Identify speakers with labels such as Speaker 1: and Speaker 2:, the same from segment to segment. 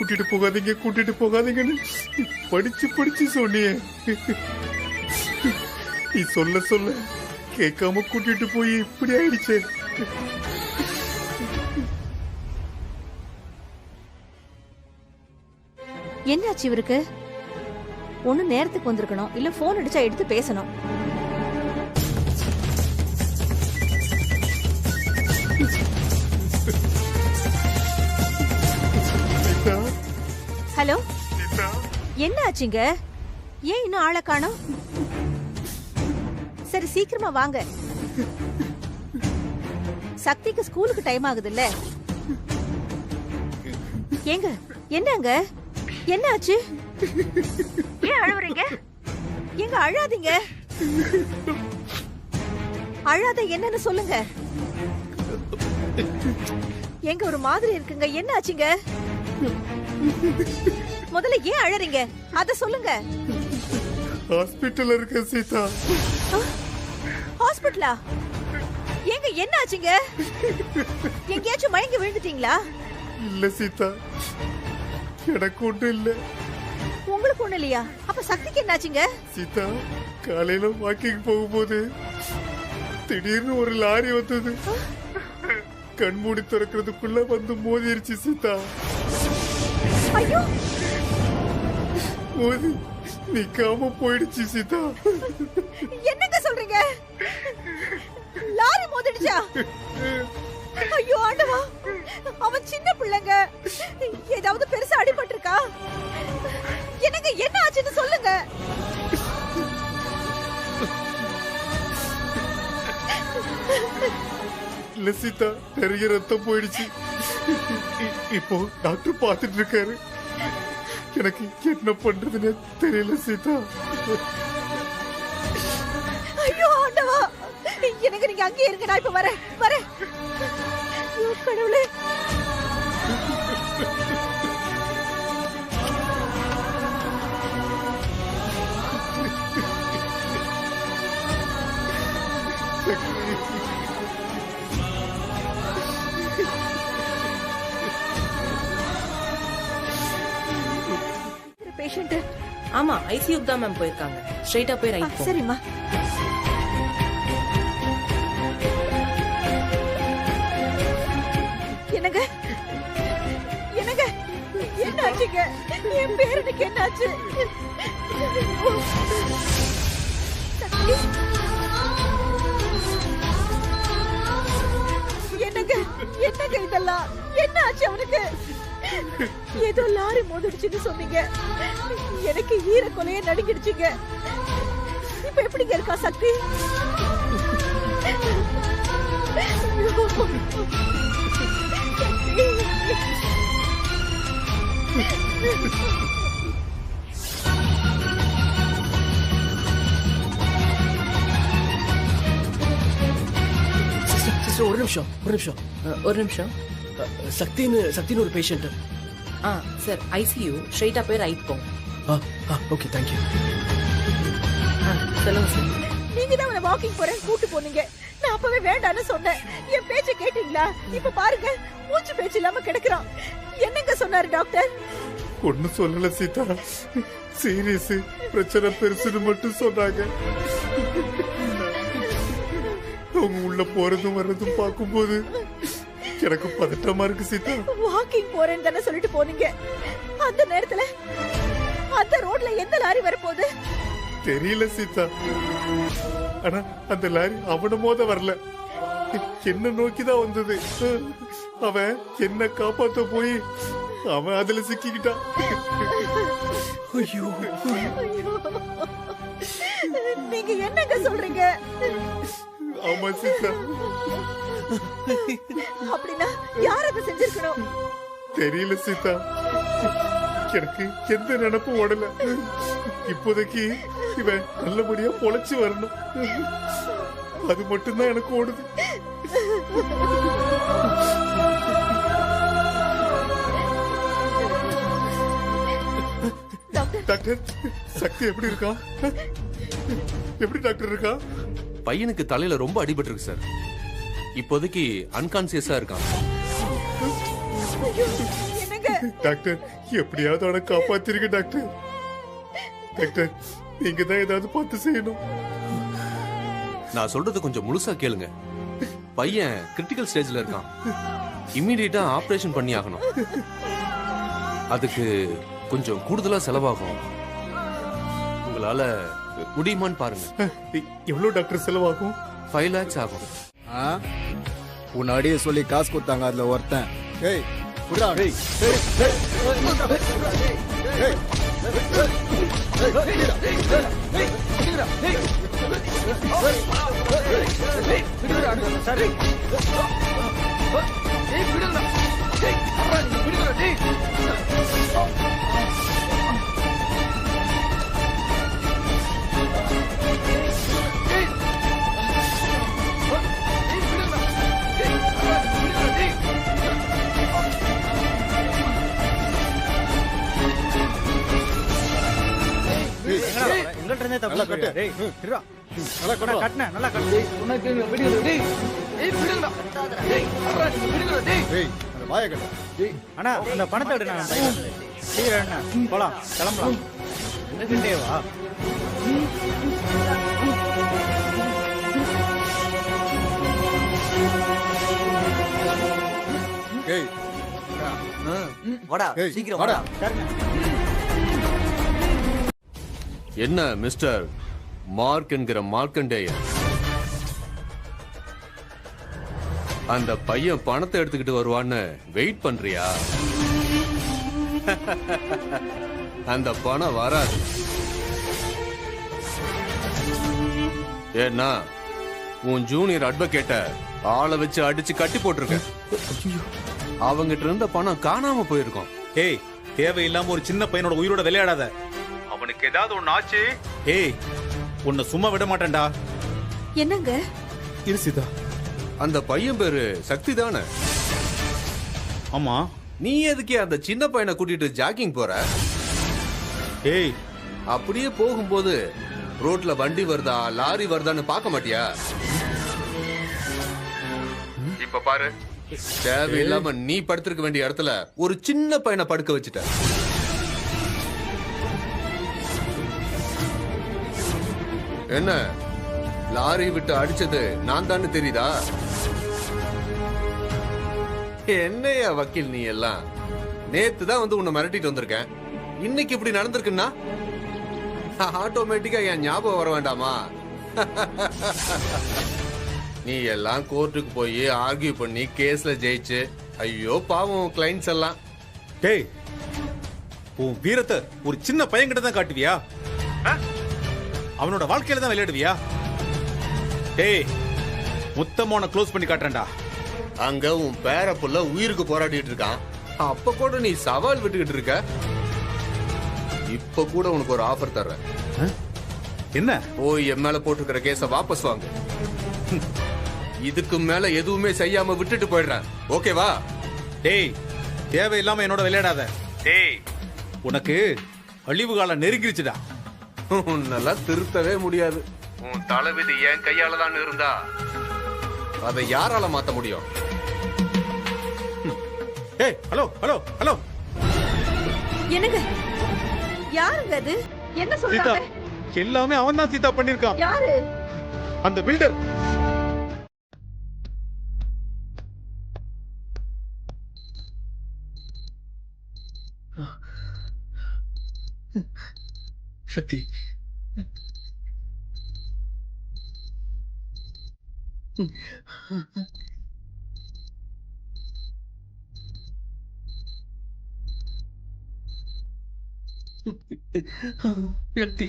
Speaker 1: கூட்டிட்டு போகாதீங்கன்னு படிச்சு படிச்சு சொன்னியே. நீ சொல்ல சொல்ல கேட்காம கூட்டிட்டு போய் இப்படி ஆயிடுச்சே.
Speaker 2: என்னாச்சு இவருக்கு? ஒண்ணு நேரத்துக்கு வந்திருக்கணும், இல்ல போன் அடிச்சா எடுத்து பேசணும். ஹலோ, என்ன ஆச்சுங்க? ஏன் இன்னும் ஆளை காணோம்? சரி சீக்கிரமா வாங்க, சக்திக்கு ஸ்கூலுக்கு டைம் ஆகுது இல்ல. ஏங்க என்னங்க, என்ன ஆச்சு? ஏன் அழுவுறீங்க? ஏங்க அழாதீங்க, அழாத, என்னன்னு சொல்லுங்க. எங்க ஒரு மாதிரி இருக்குங்க, என்ன ஆச்சுங்க? முதல்ல ஏன் அழறீங்க அத சொல்லுங்க.
Speaker 1: ஹாஸ்பிடல்ல இருக்க சீதா.
Speaker 2: ஹாஸ்பிடலா? ஏங்க என்ன ஆச்சுங்க? எங்கேயாச்சும் மயங்கி விழுந்துட்டீங்களா?
Speaker 1: இல்ல சீதா, எனக்கு ஒண்ணு இல்ல.
Speaker 2: உங்களுக்கு ஒண்ணு இல்லையா? அப்ப சக்திக்கு என்ன ஆச்சுங்க?
Speaker 1: சீதா, காலையில வாக்கிங் போகும்போது திடீர்னு ஒரு லாரி வந்தது. கண்மூடி திறக்கிறதுக்குள்ள வந்து மோதிருச்சு சீதா.
Speaker 2: ஐயோ,
Speaker 1: மோதி நிக்காம போயிடுச்சு சீதா.
Speaker 2: என்னங்க சொல்றீங்க? லாரி மோதிடுச்சா? ஐயோ ஆண்டவா, அவன் சின்ன பிள்ளைங்க, ஏதாவது பெருசா அடிபட்டிருக்கா? எனக்கு என்ன ஆச்சுன்னு சொல்லுங்க.
Speaker 1: இல்ல சீதா, நிறைய ரத்தம் போயிடுச்சு. இப்போ டாக்டர் பார்த்துட்டு இருக்காரு. எனக்கு என்ன பண்றதுன்னு தெரியல சீதா.
Speaker 2: ஐயோ ஆண்டவா, எனக்கு நீங்க அங்கே இருங்க, நான் இப்ப வரேன். ஐயோ கடவுளே. பேஷண்ட்?
Speaker 3: ஆமா, ஐசியூக்கு தான் மேம் போயிருக்காங்க. ஸ்ட்ரைட்டா போய் ரைட் போ.
Speaker 2: சரிம்மா. என்னங்க என்ன ஆச்சுங்க? என் பேரனுக்கு என்ன ஆச்சு? என்னங்க இதெல்லாம் என்ன ஆச்சு அவனுக்கு? ஏதோ லாரி மோதிடுச்சுன்னு சொன்னீங்க, எனக்கு ஈர கொலையே நடுங்கிடுச்சுங்க. இப்ப எப்படிங்க இருக்கா சக்தி?
Speaker 3: ஒரு நிமிஷம்.
Speaker 4: சக்தின்னு ஒரு பேஷண்ட்.
Speaker 3: சார், ஐசியூ, ஸ்ட்ரைட்டா போய் ரைட் போ.
Speaker 4: Okay, thank you.
Speaker 3: சொல்லுங்க சார்.
Speaker 2: நீங்க தான் அவனை வாக்கிங் போறேன் கூட்டு போனீங்க, நான் அப்பவே வேண்டான்னு சொன்னேன். என் பேச்ச கேட்டீங்களா? இப்ப பாருங்க, மூச்சு பேச்சு இல்லாம கிடக்குறான். என்னங்க சொன்னாரு டாக்டர்?
Speaker 1: ஒண்ணு சொல்லல சீதா, சீரியஸ் பிரச்சனை பெருசுன்னு மட்டும் சொன்னாங்க. அவங்க உள்ள போறதும் வர்றதும் பார்க்கும்போது எனக்கு பதட்டமா இருக்கு சீதா.
Speaker 2: வாக்கிங் போறேன்னு தானே சொல்லிட்டு போனீங்க, அந்த நேரத்துல அந்த ரோட்ல எந்த லாரி வரப்போகுது
Speaker 1: தெரியல சீதா. ஆனா அந்த லாரி அவன மோத வரல, என்ன நோக்கிதான் வந்தது. அவன் என்ன காப்பாத்த போய் அவன் அதுல சிக்கிக்கிட்டான்.
Speaker 4: ஐயோ,
Speaker 2: நீங்க என்னங்க சொல்றீங்க?
Speaker 1: ஆமா சீதா.
Speaker 2: அப்படின்னா யார் அதை செஞ்சிருக்கணும்?
Speaker 1: தெரியல சீதா, எனக்கு எந்த நினைப்பும் ஓடல. இப்போதைக்கு இவன் நல்லபடியா பொழைச்சு வரணும், அது மட்டும்தான் எனக்கு ஓடுது. டாக்டர், சக்தி எப்படி இருக்கா? எப்படி டாக்டர் இருக்கா?
Speaker 5: பையனுக்கு தலையில ரொம்ப அடிபட்டு இருக்கு சார். இப்போதைக்கு அன்கான்சியஸா இருக்கான்.
Speaker 2: என்னங்க
Speaker 1: டாக்டர், எப்படியாவது அவனை காப்பாத்திருங்க டாக்டர். டாக்டர் நீங்க தான் ஏதாவது பார்த்து செய்யணும்.
Speaker 5: நான் சொல்றது கொஞ்சம் முழுசா கேளுங்க. பையன் கிரிட்டிக்கல் ஸ்டேஜ்ல இருக்கான். இம்மீடியட்டா ஆபரேஷன் பண்ணி ஆகணும். அதுக்கு கொஞ்சம் கூடுதலா செலவாகும். உங்களால முடியுமான்னு பாருங்க.
Speaker 1: எவ்வளவு டாக்டர் செலவாகும்?
Speaker 5: 5 lakhs ஆகும்.
Speaker 6: முன்னாடியே சொல்லி காசு கொடுத்தாங்க அதுல ஒருத்தன். ஏய் புடா டேய். நல்லா கட்டு. டேய் இருடா. நல்லா கட்டு. கட்டன நல்லா கட்டு. உனக்கு வீடியோ டேய். ஏய் விடுங்கடா. டேய் அரா நீ விடுங்கடா டேய். டேய் அந்த வாயை கட்டு. டேய் அண்ணா அந்த பணத்தை எடு நான் பையன். சீக்கிரம் அண்ணா போலாம் கிளம்பலாம். என்னடே வா. ஏய்
Speaker 7: வாடா சீக்கிரம் வாடா.
Speaker 5: என்ன மிஸ்டர் மார்க் என்கிற மார்க்கண்டேயர், அந்த பையன் பணத்தை எடுத்துக்கிட்டு வருவான்னு வெயிட் பண்றியா? அந்த பணம் வராது. ஏன்னா உன் ஜூனியர் அட்வொகேட்ட ஆளை வச்சு அடிச்சு கட்டி போட்டிருக்க. அவங்கிட்ட இருந்த பணம் காணாம போயிருக்கும்.
Speaker 8: ஏய் தேவையில்லாம ஒரு சின்ன பையனோட உயிரோட விளையாடாத. அவனுக்கு ஏதாவது ஒண்ணு ஆச்சு ஏய் உன்னை சும்மா விட மாட்டேன்டா.
Speaker 2: என்னங்க?
Speaker 1: இரு சீதா.
Speaker 5: அந்த பையன் பேரு சக்தி தானே?
Speaker 8: ஆமா.
Speaker 5: நீ எதுக்கே அந்த சின்ன பையனை கூட்டிட்டு ஜாக்கிங் போற?
Speaker 8: ஏய்
Speaker 5: அப்படியே போகும்போது ரோட்ல வண்டி வருதா லாரி வருதான்னு பார்க்க மாட்டியா? இப்ப பாரு, தேவையில்லாம நீ படுத்திருக்க வேண்டிய இடத்துல ஒரு சின்ன பையனை படுக்க வச்சுட்ட. என்ன லாரி விட்டு அடிச்சது நான் தானே தெரியுதா? என்னையா வக்கீல் நீ எல்லாம்? நேத்து தான் வந்து உன்னை மிரட்டிட்டு வந்திருக்கேன். இன்னைக்கு இப்படி நடந்திருக்குன்னா ஆட்டோமேட்டிக்கா என் ஞாபகம் வர வேண்டாமா? நீ எல்லாம் கோர்ட்டுக்கு போய் ஆர்கியூ பண்ணி கேஸ்ல ஜெயிச்சு, ஐயோ பாவம் கிளைண்ட்ஸ் எல்லாம்.
Speaker 8: டேய் உன் வீரத்தை ஒரு சின்ன பையன் கிட்ட தான் காட்டுவியா? அவனோட வாழ்க்கையில தான் விளையாடுவியா? டேய் முத்தமோன க்ளோஸ் பண்ணி காட்டுறேன்டா.
Speaker 5: அங்க உன் பேர புள்ள உயிருக்கு போராடிட்டு இருக்கான். அப்ப கூட நீ சவால் விட்டுக்கிட்டு இருக்க. இப்ப கூட உனக்கு ஒரு ஆஃபர் தர்றேன்.
Speaker 8: என்ன?
Speaker 5: போய் என் மேல போட்டுக்கிற கேஸ வாபஸ் வாங்க. இதுக்கு மேல எதுவுமே செய்யாம விட்டுட்டு போயிடுறேன். ஓகேவா?
Speaker 8: டேய் தேவையில்லாம என்னோட விளையாடாத. டேய் உனக்கு அழிவு காலம் நெருங்கிருச்சுடா.
Speaker 5: உன்னெல்லாம் திருத்தவே முடியாது. உன் தலைவிதி என் கையால தான் இருந்தா அதை யாரால மாத்த முடியும்?
Speaker 8: ஏய் ஹலோ ஹலோ ஹலோ.
Speaker 2: என்னங்க? யாருங்க அது? என்ன
Speaker 8: சீதா
Speaker 2: சொல்றாங்க?
Speaker 8: எல்லாமே அவன் தான் சீதா பண்ணிருக்கான்.
Speaker 2: யாரு?
Speaker 8: அந்த பில்டர்.
Speaker 4: சக்தி சக்தி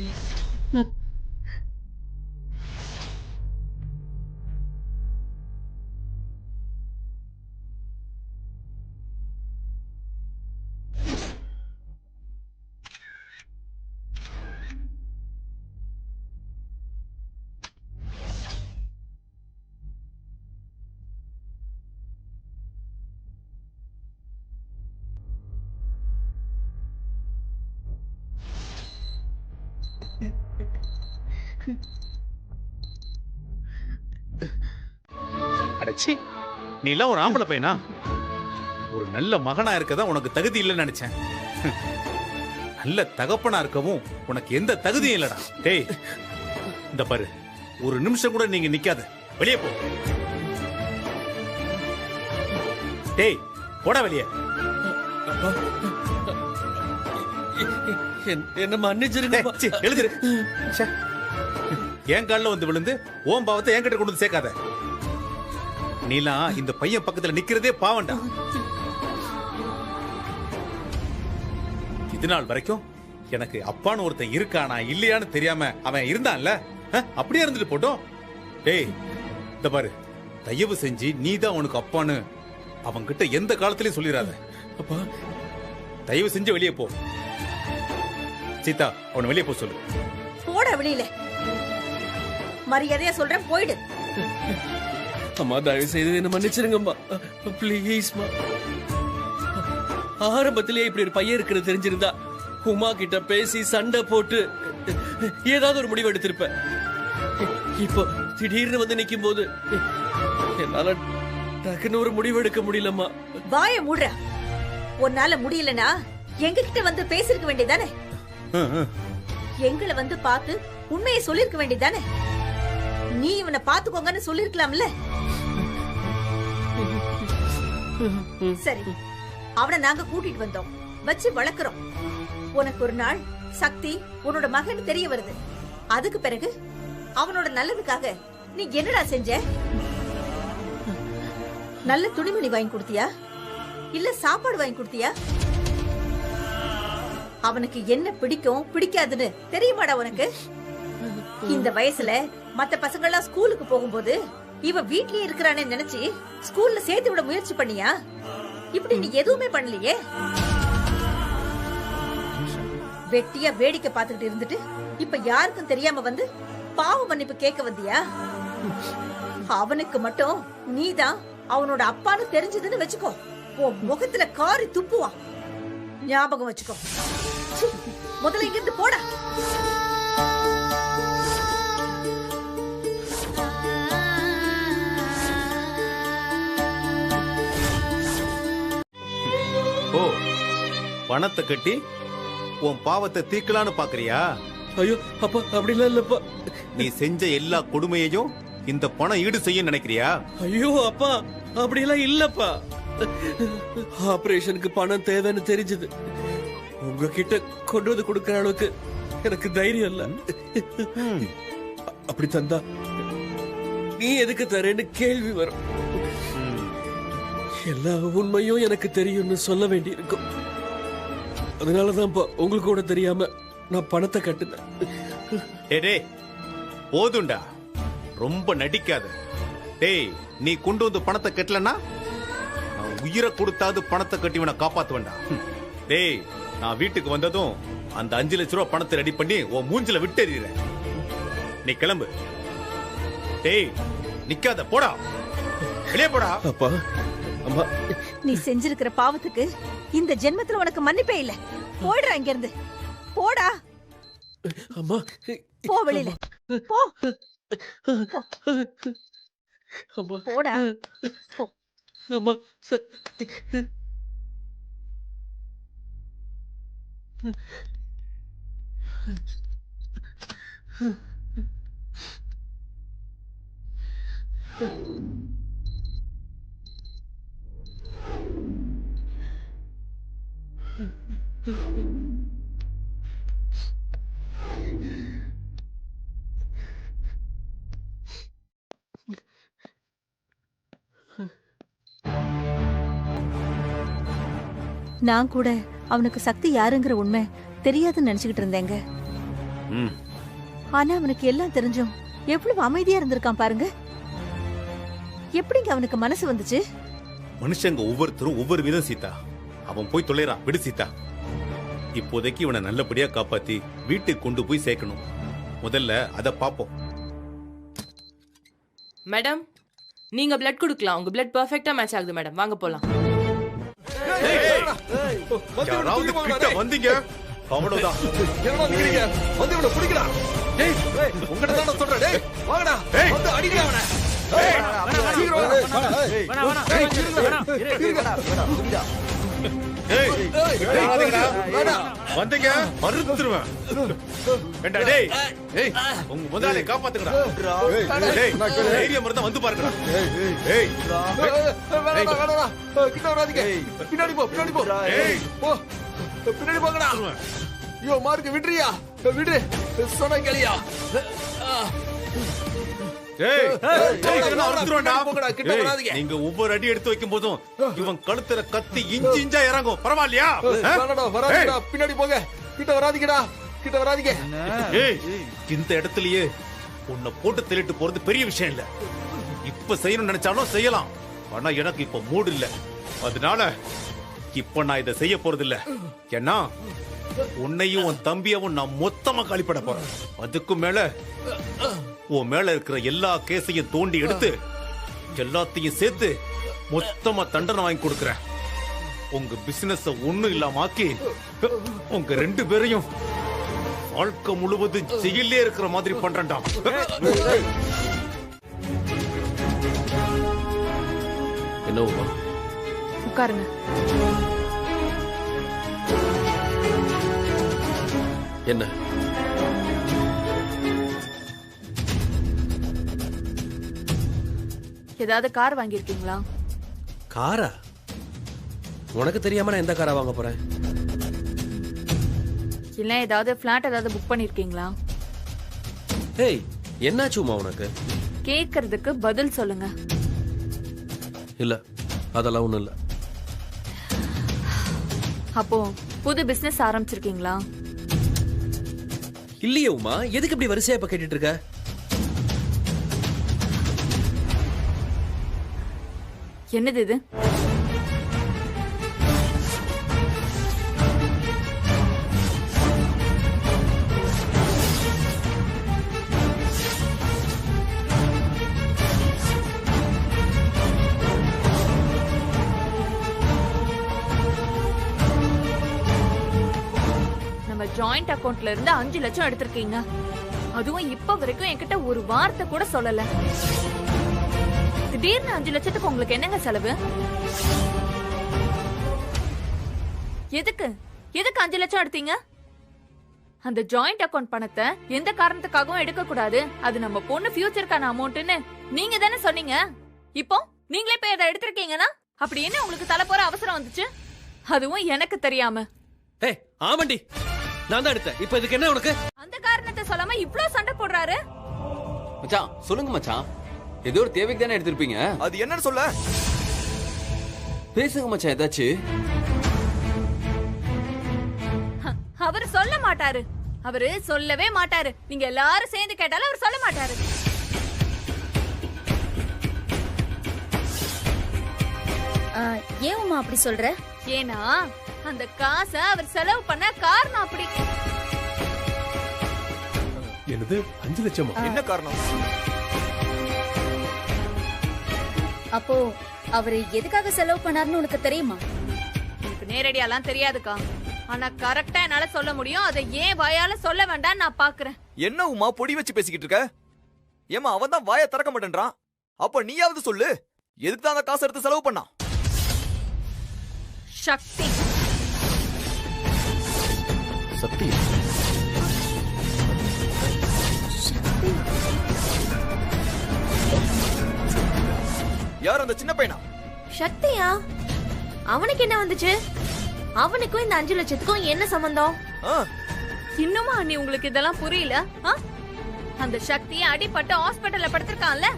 Speaker 8: அடச்சி நீ எல்லாம் ஒரு ஆம்பளை பையனா? ஒரு நல்ல மகனா இருக்கதான் உனக்கு தகுதி இல்லைன்னு நினைச்சேன். நல்ல தகப்பனா இருக்கவும் உனக்கு எந்த தகுதியும் இல்லடா. டேய் இந்த பாரு, ஒரு நிமிஷம் கூட நீங்க நிக்காத, வெளியே போ. டேய் போடா வெளியே.
Speaker 4: என்ன மன்னிச்சிருங்க.
Speaker 8: எழுதிரு. என் காலில் வந்து விழுந்து ஓம் பாவத்தை என்கிட்ட கொண்டு வந்து சேர்க்காத. நீலாம் இந்த பையன் பக்கத்துல நிக்கிறதே பாவண்டா. இது நாள் வரைக்கும் எனக்கு அப்பான்னு ஒருத்தன் இருக்கானா இல்லையான்னு தெரியாம அவன் இருந்தான்ல, அப்படியே இருந்துட்டு போட்டோம். டேய் இந்த பாரு, தயவு செஞ்சு நீதான் உனக்கு அப்பான்னு அவன்கிட்ட எந்த காலத்திலயும் சொல்லிடாத.
Speaker 4: அப்பா
Speaker 8: தயவு செஞ்சு வெளியே போ. சீதா, அவனை வெளியே போ சொல்லு.
Speaker 2: போட வெளியில. மரியாதையா சொல்றேன், போயிடு.
Speaker 4: அம்மா தயவு செய்து என்ன மன்னிச்சிருங்கம்மா, ப்ளீஸ்மா. ஆரம்பத்திலேயே இப்படி ஒரு பையன் இருக்கிறது தெரிஞ்சிருந்தா உமா கிட்ட பேசி சண்டை போட்டு ஏதாவது ஒரு முடிவு எடுத்திருப்பேன். இப்போ திடீர்னு வந்து நிக்கும் போது என்னால டக்குன்னு ஒரு முடிவு எடுக்க முடியலம்மா.
Speaker 2: வாய மூடுற. உன்னால முடியலனா எங்க கிட்ட வந்து பேசிருக்க வேண்டியதானே? எங்களை வந்து பார்த்து உண்மையை சொல்லிருக்க வேண்டியதானே? நீ இவனை பாத்துக்கோங்கன்னு சொல்லிருக்கலாம்ல. சரி, அவனை நாங்க கூட்டிட்டு வந்தோம், வச்சு வளர்க்கிறோம். உனக்கு ஒரு நாள் சக்தி உன்னோட மகன் தெரிய வருது. அதுக்கு பிறகு அவனோட நல்லதுக்காக நீ என்னடா செஞ்ச? நல்ல துணிமணி வாங்கி கொடுத்தியா, இல்ல சாப்பாடு வாங்கி கொடுத்தியா? அவனுக்கு என்ன பிடிக்கும் பிடிக்காதுன்னு தெரியுமாடா உனக்கு? இந்த வயசுல மத்த பசங்க எல்லாம் ஸ்கூலுக்கு போகும்போது இவன் வீட்லயே இருக்கிறானே நினைச்சு ஸ்கூல்ல சேர்த்து விட முயற்சி பண்ணியா? இப்படி நீ எதுவுமே பண்ணலையே. வெட்டியா வேடிக்கை பார்த்துக்கிட்டு இருந்துட்டு இப்ப யாருக்கும் தெரியாம வந்து பாவ மன்னிப்பு கேட்க வந்தியா? அவனுக்கு மட்டும் நீதான் அவனோட அப்பான்னு தெரிஞ்சதுன்னு வச்சுக்கோ, உன் முகத்துல காரி துப்புவான். ஞாபகம் வச்சுக்கோ. முதல்ல இங்கிருந்து போடா.
Speaker 8: ஓ, பணத்தை கட்டி உன் பாவத்தை தீர்க்கலான்னு பாக்குறியா?
Speaker 4: ஐயோ அப்பா, அப்படிலாம் இல்லப்பா.
Speaker 8: நீ செஞ்ச எல்லா கொடுமையையும் இந்த பணம் ஈடு செய்ய நினைக்கிறியா?
Speaker 4: ஐயோ அப்பா, அப்படிலாம் இல்லப்பா. ஆபரேஷனுக்கு பணம் தேவைன்னு தெரிஞ்சது. உங்ககிட்ட கொண்டு வந்து கொடுக்கற அளவுக்கு எனக்கு தைரியம் இல்ல. அப்படி தந்தா நீ எதுக்கு தரேன்னு கேள்வி வரும். எல்லா உண்மையும் எனக்கு தெரியும்னு சொல்ல வேண்டி இருக்கும். அதனாலதான் உங்களுக்கு கூட தெரியாம நான் பணத்தை கட்டுனேன்.
Speaker 8: டேய் போதுண்டா, ரொம்ப நடிக்காத. டேய், நீ கொண்டு வந்து பணத்தை கட்டலன்னா நான் உயிரை கொடுத்தாவது பணத்தை கட்டி இவனை காப்பாத்துவேன்டா. டேய், நான் வீட்டுக்கு வந்ததும் அந்த 5 லட்சம் ரூபாய் பணத்தை ரெடி பண்ணி உன் மூஞ்சில விட்டெறிறேன். நீ கிளம்பு. டேய் நிக்காத, போடா வெளியே போடா.
Speaker 4: அப்பா அம்மா,
Speaker 2: நீ செஞ்சிருக்கிற பாவத்துக்கு இந்த ஜென்மத்துல உனக்கு மன்னிப்பே இல்ல. போயிடுறா இங்க இருந்து, போடா.
Speaker 4: அம்மா
Speaker 2: போ வெளியில, போ.
Speaker 4: அம்மா
Speaker 2: போடா, போ.
Speaker 4: அம்மா
Speaker 2: நான் கூட அவனுக்கு சக்தி யாருங்கிற உண்மை தெரியாதுன்னு நினைச்சுக்கிட்டு இருந்தேங்க. ஆனா அவனுக்கு எல்லாம் தெரிஞ்சும் எவ்வளவு அமைதியா இருந்திருக்கான் பாருங்க. எப்படிங்க அவனுக்கு மனசு வந்துச்சு?
Speaker 8: மனுஷங்க ஒவ்வொருத்தரும் ஒவ்வொரு விதம் சீதா. அவன் போய் தொலைறான், விடு சீதா. இப்போதைக்கு இவனை நல்லபடியா காப்பாத்தி வீட்டுக்கு கொண்டு போய் சேர்க்கணும். முதல்ல அத பாப்போம்.
Speaker 3: மேடம், நீங்க பிளட் கொடுக்கலாம். உங்க பிளட் பெர்ஃபெக்ட்டா மேட்ச் ஆகுது மேடம். வாங்க போலாம்.
Speaker 8: யாராவது கிட்ட வந்தீங்க அவ்வளவுதான்.
Speaker 7: என்னடா நிக்கிறீங்க? வந்து இவனை பிடிக்கடா. டேய், உங்ககிட்ட தான் சொல்றேன். டேய், வாங்கடா. வந்து அடிங்க அவனை. டேய், சீக்கிரம் வாடா.
Speaker 8: ஏய், விடாதீங்கடா. வந்தீங்க மறுத்துருவேன். ஏண்டா டேய், ஏய், உங்க முதலாளி காப்பாத்துங்கடா. டேய், தைரியம் இருந்தா வந்து பாருங்கடா. ஏய்,
Speaker 7: கிட்ட வராதீங்க. பின்னாடி போ, பின்னாடி போ.
Speaker 8: ஏய்,
Speaker 7: போ, பின்னாடி போங்கடா. ஐயோ மார்க் விடுறியா? விடு, சொன்ன கேளியா?
Speaker 8: ஏய், இதெல்லாம் அறுத்துருவேன்டா.
Speaker 7: போங்கடா, கிட்ட
Speaker 8: ஏய்,
Speaker 7: வராதீங்க.
Speaker 8: நீங்க ஒவ்வொரு அடி எடுத்து வைக்கும் போதும் இவன் கழுத்துல கத்தி இஞ்சி இஞ்சா இறங்கும். பரவாயில்லையா?
Speaker 7: வேணாடா, வராதீங்கடா. பின்னாடி போங்க. கிட்ட வராதீங்கடா. கிட்ட வராதீங்க.
Speaker 8: ஏய், இந்த இடத்துலயே உன்னை போட்டு தள்ளிட்டு போறது பெரிய விஷயம் இல்ல. இப்ப செய்யணும்னு நினைச்சாலும் செய்யலாம். ஆனா எனக்கு இப்ப மூடு இல்ல. அதனால இப்ப நான் இதை செய்ய போறது இல்ல. ஏன்னா உன்னையும் உன் தம்பியவும் நான் மொத்தமா காலிப்பட போறேன். அதுக்கும் மேல உன் மேல இருக்கிற எல்லா கேஸையும் தோண்டி எடுத்து எல்லாத்தையும் சேர்த்து மொத்தமா தண்டனை வாங்கி கொடுக்கறேன். உங்க பிசினஸ் ஒண்ணும் இல்லாம ஆக்கி உங்க 2 பேரையும் வாழ்க்கை முழுவதும் ஜெயிலே இருக்கிற மாதிரி பண்றேன்டா.
Speaker 4: என்ன உமா?
Speaker 2: உட்காருங்க.
Speaker 4: என்ன
Speaker 2: ஏதாவது கார் வாங்கியிருக்கீங்களா?
Speaker 4: காரா? உனக்கு தெரியாம நான் எந்த காரா வாங்க போறேன்?
Speaker 2: இல்ல ஏதாவது பிளாட் ஏதாவது புக் பண்ணிருக்கீங்களா?
Speaker 4: ஏய், என்னாச்சு உமா உனக்கு?
Speaker 2: கேக்குறதுக்கு பதில் சொல்லுங்க.
Speaker 4: இல்ல, அதெல்லாம் ஒண்ணும் இல்ல.
Speaker 2: அப்போ புது பிசினஸ் ஆரம்பிச்சிருக்கீங்களா?
Speaker 4: இல்லையே உமா, எதுக்கு இப்படி வரிசையா இப்ப கேட்டுட்டு இருக்க?
Speaker 2: என்னது இது? நம்ம ஜாயிண்ட் அக்கவுண்ட்ல இருந்து 5 லட்சம் எடுத்திருக்கீங்க. அதுவும் இப்ப வரைக்கும் என்கிட்ட ஒரு வார்த்தை கூட சொல்லல. திடீர்னு 5 லட்சத்துக்கு உங்களுக்கு என்னங்க செலவு? எதுக்கு எதுக்கு 5 லட்சம் எடுத்தீங்க? அந்த ஜாயிண்ட் அக்கவுண்ட் பணத்தை எந்த காரணத்துக்காகவும் எடுக்க கூடாது, அது நம்ம பொண்ணு ஃபியூச்சருக்கான அமௌண்ட்னு நீங்க தானே சொன்னீங்க. இப்போ நீங்களே போய் அதை எடுத்திருக்கீங்கன்னா அப்படி என்ன உங்களுக்கு தலை போற அவசரம் வந்துச்சு? அதுவும் எனக்கு தெரியாம.
Speaker 4: ஏய் ஆமாண்டி, நான் தான் எடுத்தேன். இப்ப இதுக்கு என்ன உனக்கு?
Speaker 2: அந்த காரணத்தை சொல்லாம இவ்ளோ சண்டை போடுறாரு.
Speaker 9: மச்சான் சொல்லுங்க மச்சான், ஏதோ ஒரு தேவைக்கு தானே எடுத்திருப்பீங்க.
Speaker 7: அது என்னன்னு சொல்ல.
Speaker 9: பேசுங்க மச்சான் ஏதாச்சும்.
Speaker 2: அவர் சொல்ல மாட்டாரு. அவரு சொல்லவே மாட்டாரு. நீங்க எல்லாரும் சேர்ந்து கேட்டாலும் அவர் சொல்ல மாட்டாரு.
Speaker 10: ஏன் உமா அப்படி சொல்ற?
Speaker 2: ஏன்னா அந்த காசை அவர் செலவு பண்ண காரணம் அப்படி.
Speaker 11: என்னது 5 லட்சமா?
Speaker 7: என்ன காரணம்?
Speaker 10: அப்போ அவரு எதுக்காக செலவு பண்ணாருன்னு உனக்கு தெரியுமா?
Speaker 2: எனக்கு நேரடியாலாம் தெரியாதுக்கா. ஆனா கரெக்டா என்னால சொல்ல முடியும். அதை ஏன் வாயால சொல்ல வேண்டாம் நான் பாக்குறேன்.
Speaker 7: என்ன உமா பொடி வச்சு பேசிக்கிட்டு இருக்க? ஏமா அவன் தான் வாயை திறக்க மாட்டேன்றான். அப்ப நீயாவது சொல்லு, எதுக்கு தான் அந்த காசு எடுத்து செலவு பண்ணா?
Speaker 2: சக்தி.
Speaker 11: சக்தி?
Speaker 7: யார் அந்த சின்ன பையனா?
Speaker 10: சக்தியா? அவனுக்கு என்ன வந்துச்சு? அவனுக்கும் இந்த 5 லட்சத்துக்கும் என்ன சம்பந்தம்?
Speaker 2: இன்னுமா அண்ணி உங்களுக்கு இதெல்லாம் புரியல? அந்த சக்தியை அடிபட்டு ஹாஸ்பிடல்ல படுத்திருக்கான்ல,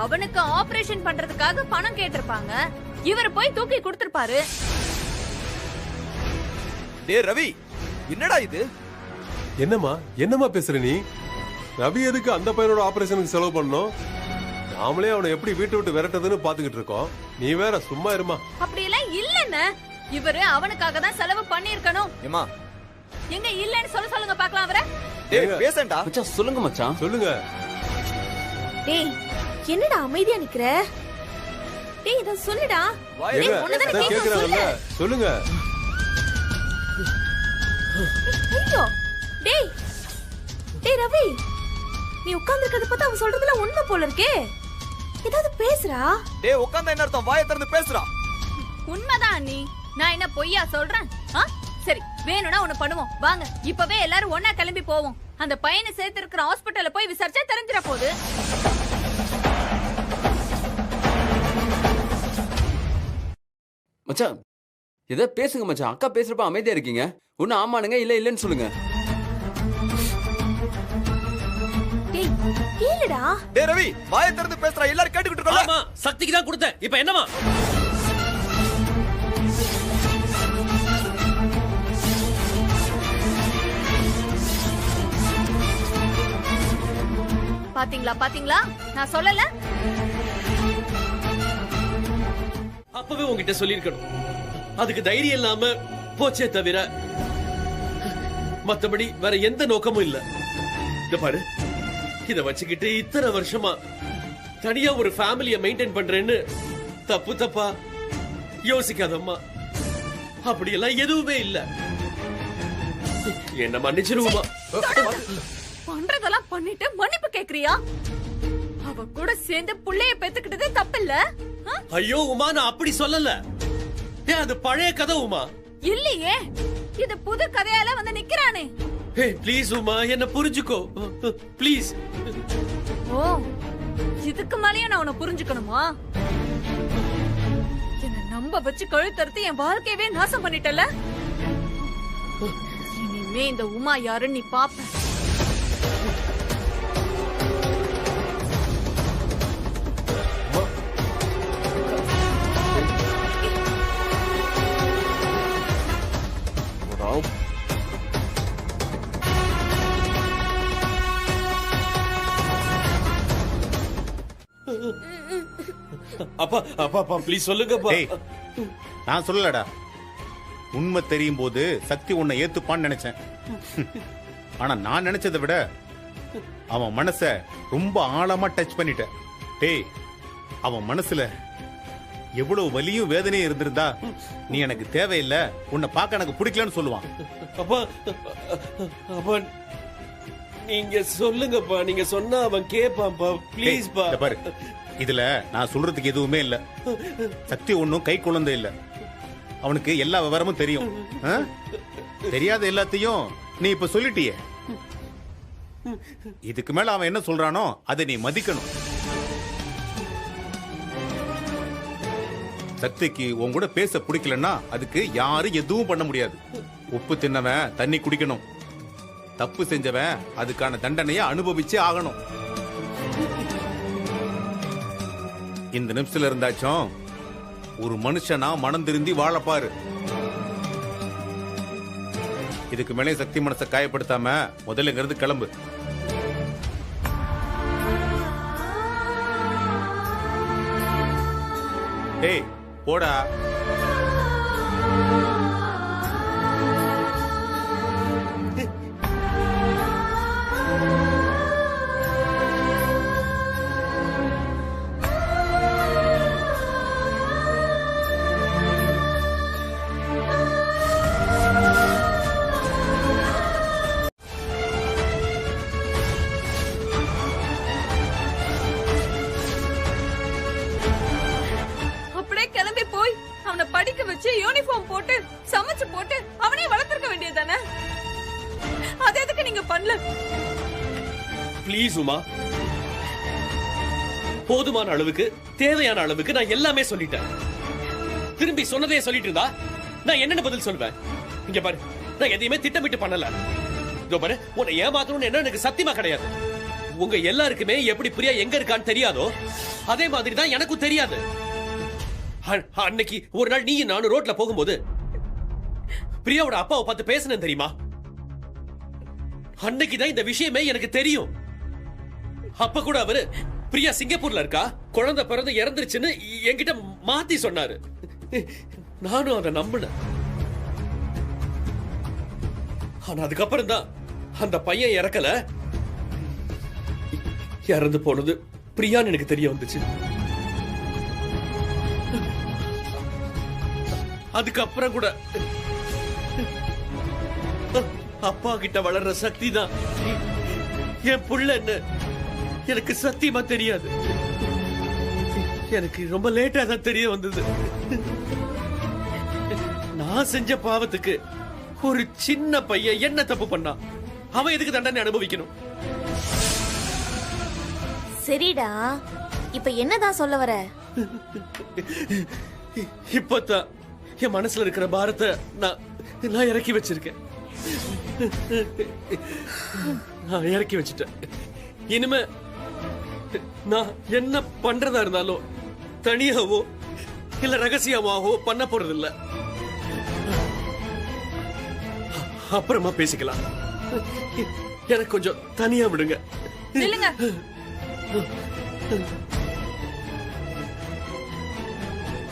Speaker 2: அவனுக்கு ஆபரேஷன் பண்றதுக்காக பணம் கேட்டிருப்பாங்க. இவர் போய் தூக்கி கொடுத்திருப்பாரு.
Speaker 7: டேய் ரவி, என்னடா இது?
Speaker 11: என்னமா பேசுற நீ? ரவி எதுக்கு அந்த பையனோட ஆபரேஷனுக்கு செலவு பண்ணோம்? நாமளே அவனை எப்படி வீட்டை விட்டு விரட்டதுன்னு பாத்துக்கிட்டு இருக்கோம். நீ வேற சும்மா இருமா.
Speaker 2: அப்படி எல்லாம் இல்லன்னு. இவரு அவனுக்காக தான் செலவு பண்ணிருக்கணும்.
Speaker 7: ஏமா
Speaker 2: எங்க இல்லன்னு சொல்லுங்க பாக்கலாம் அவரை.
Speaker 7: டேய் பேசண்டா.
Speaker 9: மச்சான் சொல்லுங்க மச்சான்.
Speaker 11: சொல்லுங்க.
Speaker 10: டேய் என்னடா அமைதியா நிக்கிற? டேய் இத சொல்லுடா.
Speaker 11: ஏங்க, அதான் கேக்குறாங்கல்ல, சொல்லுங்க.
Speaker 10: ஐயோ டேய் டேய் ரவி, நீ உட்கார்ந்திருக்கிறத பார்த்தா அவன் சொல்றதுல உண்மை போல இருக்கே. ஏதாவது பேசுறா?
Speaker 7: டேய் உட்கார்ந்தா என்ன அர்த்தம்? வாயை திறந்து பேசுறா.
Speaker 2: உண்மைதான் அண்ணி.
Speaker 10: நான் என்ன பொய்யா சொல்றேன்? சரி, வேணும்னா ஒண்ணு பண்ணுவோம். வாங்க இப்பவே எல்லாரும் ஒண்ணா கிளம்பி போவோம். அந்த பையனை சேர்த்து இருக்கிற ஹாஸ்பிட்டல்ல போய் விசாரிச்சா தெரிஞ்சிட போகுது.
Speaker 9: மச்சான் ஏதோ பேசுங்க மச்சான். அக்கா பேசுறப்ப அமைதியா இருக்கீங்க. ஒண்ணு ஆமானுங்க, இல்ல இல்லன்னு சொல்லுங்க.
Speaker 10: டேய் கேளுடா.
Speaker 7: டேய் ரவி, வாயை திறந்து பேசுறா, எல்லாரும் கேட்டுக்கிட்டு இருக்கோம்.
Speaker 4: ஆமா, சக்திக்கு தான் கொடுத்தேன். இப்போ என்னமா?
Speaker 10: பாத்தீங்களா பாத்தீங்களா, நான் சொல்லல?
Speaker 4: அப்பவே உங்ககிட்ட சொல்லிருக்கணும். அதுக்கு தைரியம் இல்லாம போச்சே தவிர மத்தபடி வேற எந்த நோக்கமும் இல்ல. இத பாரு, இத வச்சுக்கிட்டு இத்தனை வருஷமா தனியா ஒரு ஃபேமிலிய மெயின்டைன் பண்றேன்னு தப்பு தப்பா யோசிக்காதம்மா. அப்படியெல்லாம் எதுவுமே இல்ல. என்ன மன்னிச்சிருவோமா?
Speaker 10: பண்றதெல்லாம் பண்ணிட்டு மன்னிப்பு கேக்குறியா? அவ கூட சேர்ந்து புள்ளைய பெத்துக்கிட்டது தப்பு இல்ல?
Speaker 4: ஐயோ உமா, நான் அப்படி சொல்லல. அது பழைய கதை உமா.
Speaker 10: இல்லையே, இது புது கதையால வந்து நிக்கிறானே.
Speaker 4: ஹே ப்ளீஸ் உமா, என்ன புரிஞ்சுக்கோ ப்ளீஸ்.
Speaker 10: ஓ, இதுக்கு மேலயும் நான் உன்னை புரிஞ்சுக்கணுமா? என்ன நம்ப வச்சு கழுத்தறுத்து என் வாழ்க்கையவே நாசம் பண்ணிட்டல. இனிமே இந்த உமா யாருன்னு நீ பாப்ப.
Speaker 4: அப்பா அப்பா ப்ளீஸ் சொல்லுங்கப்பா.
Speaker 8: நான் சொல்லலடா. உண்மை தெரியும் போது சக்தி உன்னை ஏத்துப்பான்னு நினைச்சேன். ஆனா நான் நினைச்சதை விட அவன் மனச ரொம்ப ஆழமா டச் பண்ணிட்டேன். டேய், அவன் மனசுல எவ்வளவு வலியும் வேதனையும் இருந்திருந்தா நீ எனக்கு தேவையில்லை, உன்னை பார்க்க எனக்கு பிடிக்கலன்னு சொல்லுவான்.
Speaker 4: அப்பா அப்பா நீங்க சொல்லுங்கப்பா. நீங்க சொன்னா அவன் கேட்பான்ப்பா. ப்ளீஸ் பா.
Speaker 8: பாரு, இதுல நான் சொல்றதுக்கு எதுவுமே இல்ல. சக்தி ஒன்னும் கை குழந்தை இல்ல. அவனுக்கு எல்லா விவரமும் தெரியும். தெரியாத எல்லாத்தையும் நீ இப்ப சொல்லிட்டியே. இதுக்கு மேல அவன் என்ன சொல்றானோ அதை நீ மதிக்கணும். சக்திக்கு உன் கூட பேச பிடிக்கலன்னா அதுக்கு யாரும் எதுவும் பண்ண முடியாது. உப்பு தின்னவன் தண்ணி குடிக்கணும். தப்பு செஞ்சவன் அதுக்கான தண்டனையை அனுபவிச்சே ஆகணும். இந்த நிமிஷத்துல இருந்தாச்சும் ஒரு மனுஷனா மனம் திருந்தி வாழப்பாரு. இதுக்கு மேலே சக்தி மனசை காயப்படுத்தாம முதல்ல இருந்து கிளம்பு. ஏய் போடா.
Speaker 10: படிக்க வச்சு யூனிஃபார்ம் போட்டு சமைச்சு போட்டு அவனே வளர்த்திருக்க வேண்டியதானே? அது எதுக்கு நீங்க பண்ணல?
Speaker 4: ப்ளீஸ் உமா, போதுமான அளவுக்கு தேவையான அளவுக்கு நான் எல்லாமே சொல்லிட்டேன். திரும்பி சொன்னதே சொல்லிட்டு இருந்தா நான் என்னன்னு பதில் சொல்வேன்? இங்க பாரு, நான் எதையுமே திட்டமிட்டு பண்ணல. இதோ பாரு, உன்னை ஏமாத்தணும்னு என்ன எனக்கு சத்தியமா கிடையாது. உங்க எல்லாருக்குமே எப்படி பிரியா எங்க இருக்கான்னு தெரியாதோ அதே மாதிரி தான் எனக்கும் தெரியாது. அன்னைக்கு ஒரு நாள் நீ நானும் ரோட்ல போகும்போது பிரியாவோட அப்பாவை பார்த்து பேசினேன் தெரியுமா? அன்னைக்குதான் இந்த விஷயமே எனக்கு தெரியும். அப்ப கூட அவரு பிரியா சிங்கப்பூர்ல இருக்கா, குழந்தை பிறந்து இறந்துருச்சுன்னு என்கிட்ட மாத்தி சொன்னாரு. நானும் அதை நம்பினேன். ஆனா அதுக்கப்புறம் தான் அந்த பையன் இறக்கல, இறந்து போனது பிரியான்னு எனக்கு தெரிய வந்துச்சு. அதுக்கப்புறம் கூட அப்பா கிட்ட வளர்ற சக்தி தான் என் புள்ளன்னு எனக்கு சத்தியமா தெரியாது. எனக்கு ரொம்ப லேட்டா தான் தெரிய வந்தது. நான் செஞ்ச பாவத்துக்கு ஒரு சின்ன பையன் என்ன தப்பு பண்ணா? அவன் எதுக்கு தண்டனை அனுபவிக்கணும்?
Speaker 12: சரிடா, இப்ப என்னதான் சொல்ல வர?
Speaker 4: இப்பதான் என் மனசுல இருக்கிற பாரத்தை நான் இறக்கி வச்சிருக்கேன். நான் இறக்கி வச்சிட்டேன். இனிமே நான் என்ன பண்றதா இருந்தாலும் தனியாவோ இல்ல ரகசியமாவோ பண்ண போறது இல்ல. அப்புறமா பேசிக்கலாம். எனக்கு கொஞ்சம் தனியா விடுங்க.
Speaker 10: நில்லுங்க.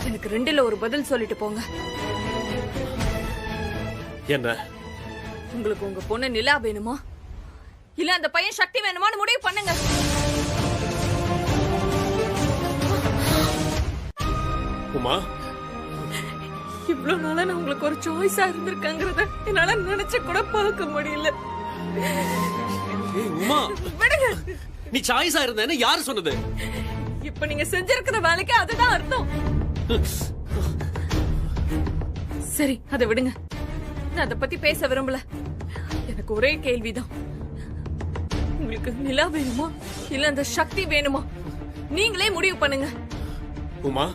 Speaker 10: எனக்கு ரெண்டுல ஒரு பதில் சொல்லிட்டு போங்க.
Speaker 4: என்ன?
Speaker 10: உங்களுக்கு உங்க பொண்ணு நிலா வேணுமா இல்ல அந்த பையன் சக்தி வேணுமான்னு முடிவு பண்ணுங்க.
Speaker 4: உமா,
Speaker 10: இவ்வளவு நாளா நான் உங்களுக்கு ஒரு சாய்ஸா இருந்திருக்காங்கறத என்னால நினைச்சு கூட பார்க்க முடியல.
Speaker 4: உமா விடுங்க. நீ சாய்ஸா இருந்தேன்னு யாரு சொன்னது?
Speaker 10: இப்ப நீங்க செஞ்சிருக்கிற வேலைக்கு அதுதான் அர்த்தம். சரி, அதை விடுங்க. நான் அதை பத்தி பேச விரும்பல. எனக்கு ஒரே கேள்விதான். உங்களுக்கு நிலா வேணுமா இல்ல அந்த சக்தி வேணுமா? நீங்களே முடிவு பண்ணுங்க.
Speaker 4: உமா,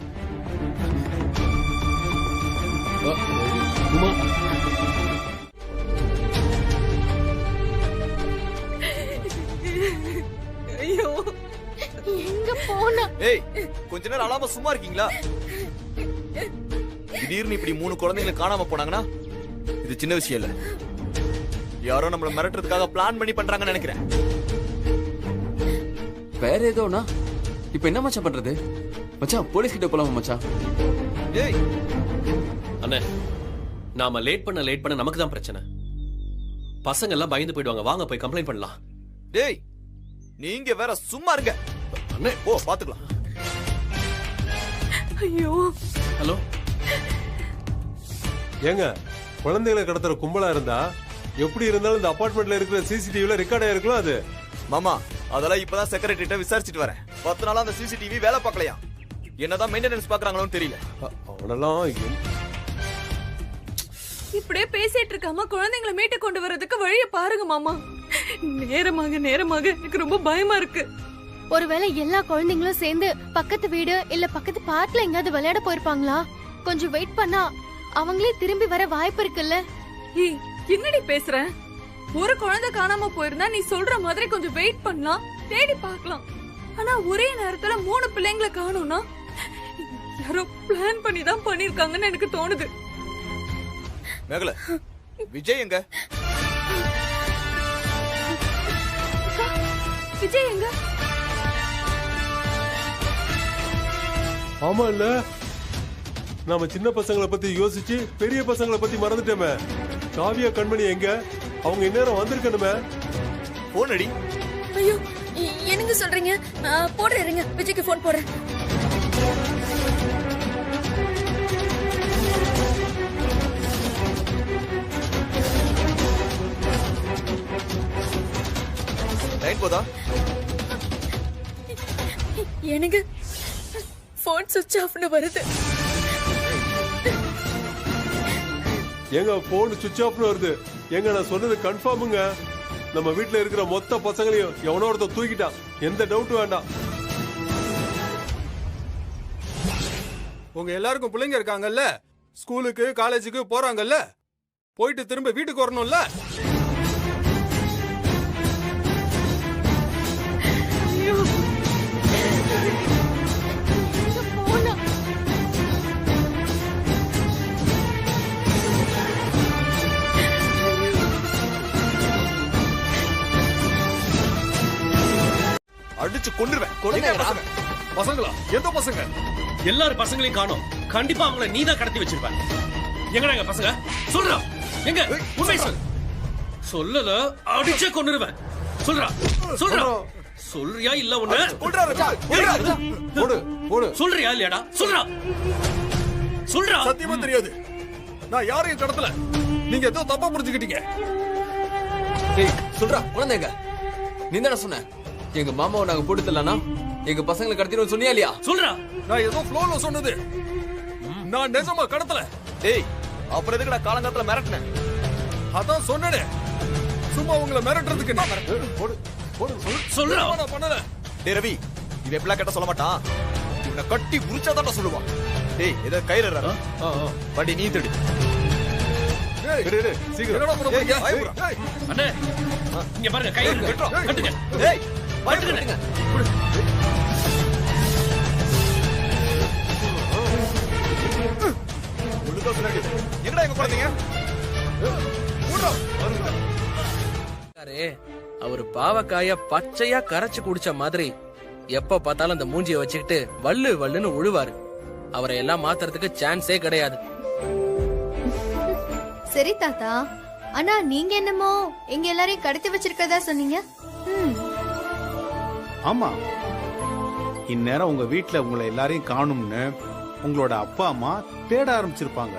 Speaker 4: உமா,
Speaker 10: ஐயோ,
Speaker 12: எங்க போனா?
Speaker 7: ஏய், கொஞ்ச நேரம் அழாம சும்மா இருக்கீங்களா? திடீர்னு இப்படி 3 குழந்தைங்களை காணாம போனாங்கன்னா இது சின்ன விஷயம் இல்ல. யாரோ நம்மள மிரட்டுறதுக்காக பிளான் பண்ணி பண்றாங்கன்னு நினைக்கிறேன்.
Speaker 9: வேற ஏதோனா? இப்ப என்ன மச்சான் பண்றது? மச்சான், போலீஸ் கிட்ட போலாமா மச்சான்?
Speaker 7: ஏய்
Speaker 4: அண்ணே, நாம லேட் பண்ண நமக்கு தான் பிரச்சனை. பசங்க எல்லாம் பயந்து போயிடுவாங்க. வாங்க போய் கம்ப்ளைண்ட் பண்ணலாம்.
Speaker 7: டேய், நீங்க வேற சும்மா இருங்க. அண்ணே, ஓ பாத்துக்கலாம்.
Speaker 10: ஐயோ.
Speaker 4: ஹலோ.
Speaker 11: ஏங்க, குழந்தைகளை கடத்துற கும்பலா இருந்தா எப்படி இருந்தாலும் இந்த அபார்ட்மெண்ட்ல இருக்கிற சிசிடிவில ரெக்கார்ட் ஆயிருக்கலாம். அது
Speaker 7: மாமா, அதெல்லாம் இப்பதான் செக்ரட்டரிட்ட விசாரிச்சுட்டு வரேன். 10 நாளா அந்த சிசிடிவி வேலை பார்க்கலையா? என்னதான் மெயின்டெனன்ஸ் பாக்குறாங்களோன்னு தெரியல.
Speaker 11: அவனெல்லாம்
Speaker 10: இப்படியே பேசிட்டு இருக்காம குழந்தைங்களை மீட்டு கொண்டு வரதுக்கு வழியை பாருங்க மாமா. நேரமாக எனக்கு ரொம்ப பயமா இருக்கு.
Speaker 12: ஒருவேளை எல்லா குழந்தைங்களும் சேர்ந்து பக்கத்து வீடு இல்ல பக்கத்து பார்க்ல எங்கயாவது விளையாட போயிருப்பாங்களா? கொஞ்சம் வெயிட் பண்ணா அவங்களே திரும்பி வர வாய்ப்பு இருக்குல்ல?
Speaker 10: ஏய், என்னடி பேசுற? ஒரு குழந்தை காணாம போயிருந்தா நீ சொல்ற மாதிரி கொஞ்சம் வெயிட் பண்ணலாம், தேடி பார்க்கலாம். ஆனா ஒரே நேரத்துல 3 பிள்ளைங்களை காணோம்னா யாரோ பிளான் பண்ணி தான் பண்ணிருக்காங்கன்னு எனக்கு தோணுது.
Speaker 7: மேகல, விஜய் எங்க?
Speaker 10: விஜய் எங்க?
Speaker 11: ஆமா இல்ல, நாம சின்ன பசங்களை பத்தி யோசிச்சு பெரிய பசங்களை பத்தி மறந்துட்டோமே. காவியா கண்மணி எங்க? அவங்க இந்நேரம் வந்திருக்கணுமே.
Speaker 7: போன் அடி.
Speaker 12: ஐயோ, என்னங்க சொல்றீங்க? போடுறேன் இருங்க, விஜய்க்கு போன் போடுறேன்.
Speaker 7: லைன் போதா?
Speaker 12: எனக்கு போன் சுவிட்ச் ஆஃப்னு வருது.
Speaker 11: எங்க போன் சுவிட்ச் ஆஃப்னு வருது. எங்க நான் சொன்னது கன்ஃபார்முங்க. நம்ம வீட்டுல இருக்கிற மொத்த பசங்களையும் எவனோ ஒருத்தர் தூக்கிட்டான். எந்த டவுட் வேண்டாம்.
Speaker 13: உங்க எல்லாருக்கும் பிள்ளைங்க இருக்காங்கல்ல, ஸ்கூலுக்கு காலேஜுக்கு போறாங்கல்ல, போயிட்டு திரும்ப வீட்டுக்கு வரணும்ல.
Speaker 7: அடிச்சு கொன்னுருவேன்.
Speaker 13: பசங்களா? எந்த பசங்க?
Speaker 4: எல்லாரும் பசங்களையும் காணோம். கண்டிப்பா அவங்கள நீதான் கடத்தி வச்சிருப்ப. எங்கடா எங்க பசங்க? சொல்றா, எங்க? உண்மை சொல். சொல்லல அடிச்சே கொன்னுருவேன். சொல்றா, சொல்றியா இல்ல ஒண்ணு? சொல்றியா இல்லையாடா? சொல்றா.
Speaker 13: சத்தியமா தெரியாது. நான் யாரையும் கடத்தல. நீங்க ஏதோ தப்பா புரிஞ்சுக்கிட்டீங்க.
Speaker 9: சொல்றா, குழந்தைங்க நீ தானே சொன்ன எங்க மாமாவை நாங்க போட்டு தரலனா எங்க பசங்களை கடத்தினு சொன்னியா இல்லையா?
Speaker 4: சொல்றா.
Speaker 13: நான் ஏதோ ஃப்ளோல சொன்னது. நான் நிஜமா கடத்தல.
Speaker 7: டேய், அப்புறம் எதுக்கு நான் காலங்காலத்துல மிரட்டினேன்?
Speaker 13: அதான் சொன்னேனே, சும்மா உங்களை மிரட்டுறதுக்கு.
Speaker 7: சொல்றேன்
Speaker 13: நான் பண்ணல.
Speaker 7: டேய் ரவி, இவன் எப்படிலாம் கேட்ட சொல்ல மாட்டான். இவனை கட்டி உரிச்சாதான் சொல்லுவான். டேய் ஏதோ கையில இருடா. வண்டி நீ தடு.
Speaker 13: சீக்கிரம் என்னடா பண்ண போறீங்க?
Speaker 4: அண்ணே இங்க பாருங்க, கை கட்டுங்க.
Speaker 7: டேய் பாத்துங்க. எங்கடா எங்க குழந்தைங்க?
Speaker 4: அவரு பாவக்காய பச்சையா கரைச்சு குடிச்ச மாதிரி எப்ப பார்த்தாலும் அந்த மூஞ்சிய வச்சுக்கிட்டு வள்ளு வள்ளுன்னு உழுவாரு. அவரை எல்லாம் மாத்துறதுக்கு சான்ஸே கிடையாது.
Speaker 12: சரி தாத்தா, ஆனா நீங்க என்னமோ எங்க எல்லாரையும் கடத்தி வச்சிருக்கதா சொன்னீங்க.
Speaker 8: ஆமா, இந்நேரம் உங்க வீட்டுல உங்களை எல்லாரையும் காணும்னு உங்களோட அப்பா அம்மா தேட ஆரம்பிச்சிருப்பாங்க.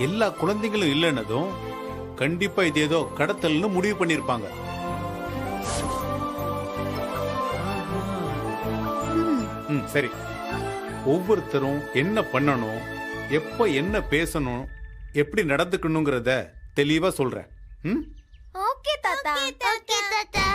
Speaker 8: எல்லா குழந்தைகளும் இல்லைன்னதும் கண்டிப்பா இது ஏதோ கடத்தல்னு முடிவு பண்ணிருப்பாங்க. சரி, ஒவ்வொருத்தரும் என்ன பண்ணணும், எப்ப என்ன பேசணும், எப்படி நடந்துக்கணுங்கிறத தெளிவா சொல்றேன்.
Speaker 12: ஓகே தாத்தா. ஓகே தாத்தா.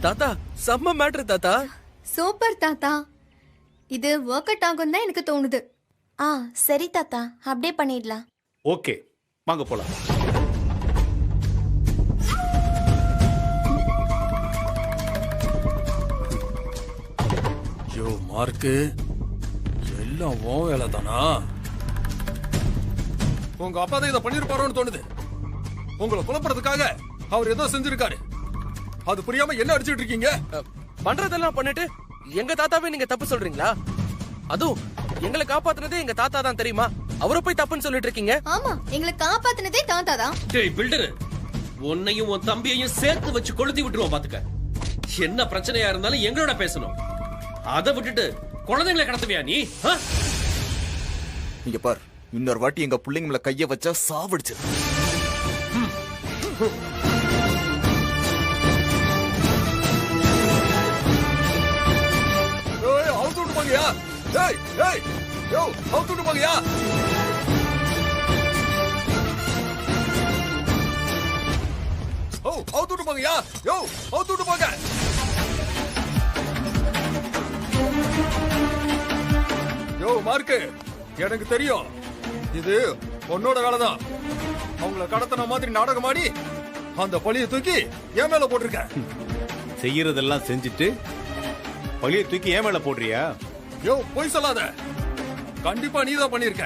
Speaker 4: தாத்தா செம்ம மேட்ரு தாத்தா.
Speaker 12: சூப்பர் தாத்தா. இது ஒர்க் அவுட் ஆகும் தான் எனக்கு தோணுது. சரி தாத்தா, அப்படியே பண்ணிடலாம்.
Speaker 8: ஓகே, வாங்க போலாம்.
Speaker 13: யோ மார்க்கு, எல்லாம் ஓ வேலை தானா? உங்க அப்பா தான் இதை பண்ணிருப்பாரோன்னு தோணுது. உங்களை குழப்பறதுக்காக அவர் ஏதோ செஞ்சிருக்காரு. அது புரியாம என்ன அடிச்சிட்டு இருக்கீங்க?
Speaker 4: பண்றதெல்லாம் பண்ணிட்டு எங்க தாத்தாவே நீங்க தப்பு சொல்றீங்களா? அதுவும் எங்களை காப்பாத்துனதே எங்க தாத்தா தான் தெரியுமா? அவரை போய் தப்புன்னு சொல்லிட்டு இருக்கீங்க.
Speaker 12: ஆமா, எங்களை காப்பாத்துனதே தாத்தா தான்.
Speaker 4: டேய் பில்டர், உன்னையும் உன் தம்பியையும் சேர்த்து வச்சு கொளுத்தி விட்டுருவோம் பாத்துக்க. என்ன பிரச்சனையா இருந்தாலும் எங்களோட பேசணும். அதை விட்டுட்டு குழந்தைங்களை கடத்துவியா நீ?
Speaker 7: இங்க பார், இன்னொரு வாட்டி எங்க பிள்ளைங்க மேல கைய வச்சா சாவடிச்சு.
Speaker 13: அவுத்துட்டு போங்கயா. டேய் டேய் யோ, அவுத்துட்டு போங்கயா. ஓ, அவுத்துட்டு போங்கயா. யோ, அவுத்துட்டு போங்க. யோ மார்க்கு, எனக்கு தெரியும் இது உன்னோட வேலை தான். அவங்கள கடத்தின மாதிரி நாடகம் ஆடி அந்த பழியை தூக்கி என் மேல போட்டிருக்க.
Speaker 8: செய்யறதெல்லாம் செஞ்சுட்டு பழிய தூக்கி ஏன் மேல போடுறியா?
Speaker 13: யோ போய் சொல்லாத. கண்டிப்பா நீதான் பண்ணிருக்க.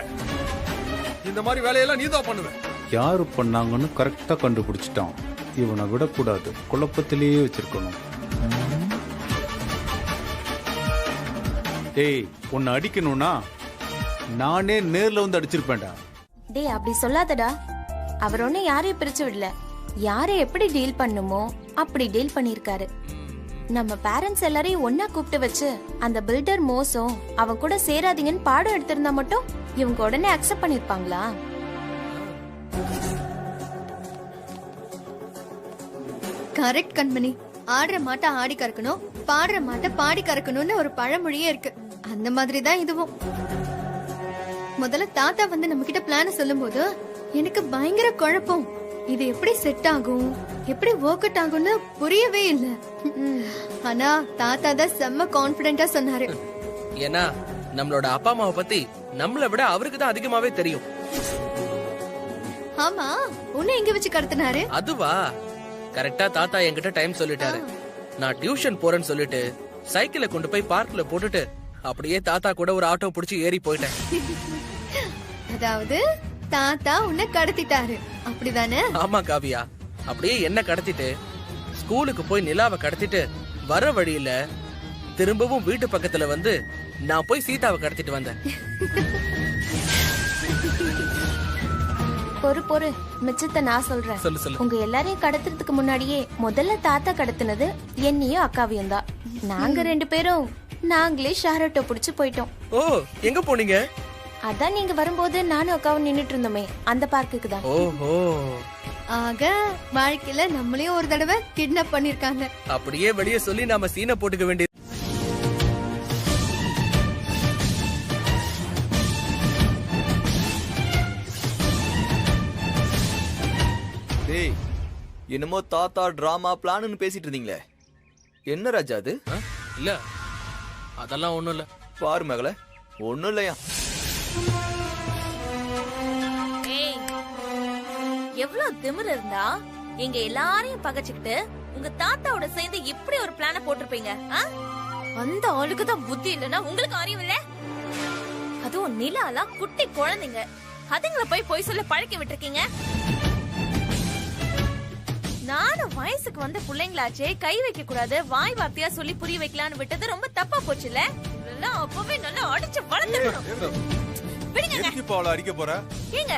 Speaker 13: இந்த மாதிரி வேலையெல்லாம் நீதான் பண்ணுவ.
Speaker 8: யாரு பண்ணாங்கன்னு கரெக்டா கண்டுபிடிச்சிட்டான். இவனை விடக்கூடாது, குழப்பத்திலேயே வச்சிருக்கணும். டேய், உன்னை அடிக்கணும்னா நானே நேர்ல வந்து அடிச்சிருப்பேன்டா.
Speaker 14: டேய் அப்படி சொல்லாதடா. அவர் ஒன்னும் யாரையும் பிரிச்சு விடல. யாரை எப்படி டீல் பண்ணுமோ அப்படி டீல் பண்ணிருக்காரு. நம்ம பேரண்ட்ஸ் எல்லாரையும் ஒன்னா கூப்பிட்டு வச்சு அந்த பில்டர் மோசம் அவன் கூட சேராதீங்கன்னு பாடம் எடுத்திருந்தா மட்டும் இவங்க உடனே அக்செப்ட் பண்ணிருப்பாங்களா?
Speaker 12: கரெக்ட் கண்மணி. ஆடுற மாட்டை ஆடி கறக்கணும், பாடுற மாட்டை பாடி கறக்கணும்னு ஒரு பழமொழியே இருக்கு. அந்த மாதிரி தான் இதுவும். முதல்ல தாத்தா வந்து நம்ம கிட்ட பிளான சொல்லும் போது எனக்கு பயங்கர குழப்பம். இது எப்படி செட் ஆகும், எப்படி ஒர்க் அவுட் ஆகும்னு புரியவே இல்ல. ஆனா தாத்தா தான் செம்ம கான்பிடென்ட்டா சொன்னாரு.
Speaker 4: ஏன்னா நம்மளோட அப்பா அம்மாவை பத்தி நம்மளை விட அவருக்கு தான் அதிகமாவே தெரியும்.
Speaker 12: ஆமா, உன்னை எங்க வச்சு கடத்தினாரு?
Speaker 4: அதுவா, கரெக்டா தாத்தா என்கிட்ட டைம் சொல்லிட்டாரு. நான் டியூஷன் போறேன்னு சொல்லிட்டு சைக்கிளை கொண்டு போய் பார்க்ல போட்டுட்டு அப்படியே தாத்தா கூட ஒரு ஆட்டோ புடிச்சு ஏறி போயிட்டேன்.
Speaker 12: அதாவது தாத்தா உன்னை கடத்திட்டாரு, அப்படிதானே?
Speaker 4: ஆமா காவியா, அப்படியே என்ன கடத்திட்டு ஸ்கூலுக்கு போய் நிலாவை கடத்திட்டு வர வழியில திரும்பவும் வீட்டு பக்கத்துல வந்து நான் போய் சீதாவை கடத்திட்டு வந்தேன்.
Speaker 14: பொறு மிச்சத்தை நான் சொல்றேன்.
Speaker 4: சொல்லு சொல்லு.
Speaker 14: உங்க எல்லாரையும் கடத்துறதுக்கு முன்னாடியே முதல்ல தாத்தா கடத்தினது என்னையும் அக்காவையும் தான். நாங்க 2 பேரும் நாங்களே ஷேர் ஆட்டோ புடிச்சு போயிட்டோம்.
Speaker 4: ஓ, எங்க போனீங்க?
Speaker 14: அதான் நீங்க வரும்போது நானும் அக்காவும் நின்னுட்டு இருந்தோமே அந்த பார்க்குக்கு தான்.
Speaker 4: ஓஹோ,
Speaker 12: ஆக வாழ்க்கையில நம்மளையும் ஒரு தடவை கிட்னாப் பண்ணிருக்காங்க.
Speaker 4: அப்படியே வெளியே சொல்லி நாம சீனை போட்டுக்க வேண்டியது.
Speaker 7: டேய், என்னமோ தாத்தா டிராமா பிளான்னு பேசிட்டு இருந்தீங்களே, என்ன ராஜா அது?
Speaker 4: இல்ல அதெல்லாம் ஒண்ணும் இல்ல.
Speaker 7: பாரு மகள, ஒண்ணும் இல்லையா?
Speaker 14: ஏய், எவ்வளவு திமிரு இருந்தா எங்க எல்லாரையும் பகச்சுக்கிட்டு உங்க தாத்தாவோட சேர்ந்து இப்படி ஒரு பிளான போட்டிருப்பீங்க? அந்த ஆளுக்கு தான் புத்தி இல்லைன்னா உங்களுக்கு அறிவு இல்ல? அதுவும் நிலாலா குட்டி குழந்தைங்க, அதுங்களை போய் சொல்ல பழக்கி விட்டுருக்கீங்க. நானும் வயசுக்கு வந்த பிள்ளைங்களாச்சே, கை வைக்க கூடாது, வாய் வார்த்தையா சொல்லி புரிய வைக்கலான்னு விட்டது ரொம்ப தப்பா போச்சுல. அப்பவே நல்லா அடிச்சு வளர்த்துக்கணும்.
Speaker 11: அடிக்க போற
Speaker 14: ஏங்க,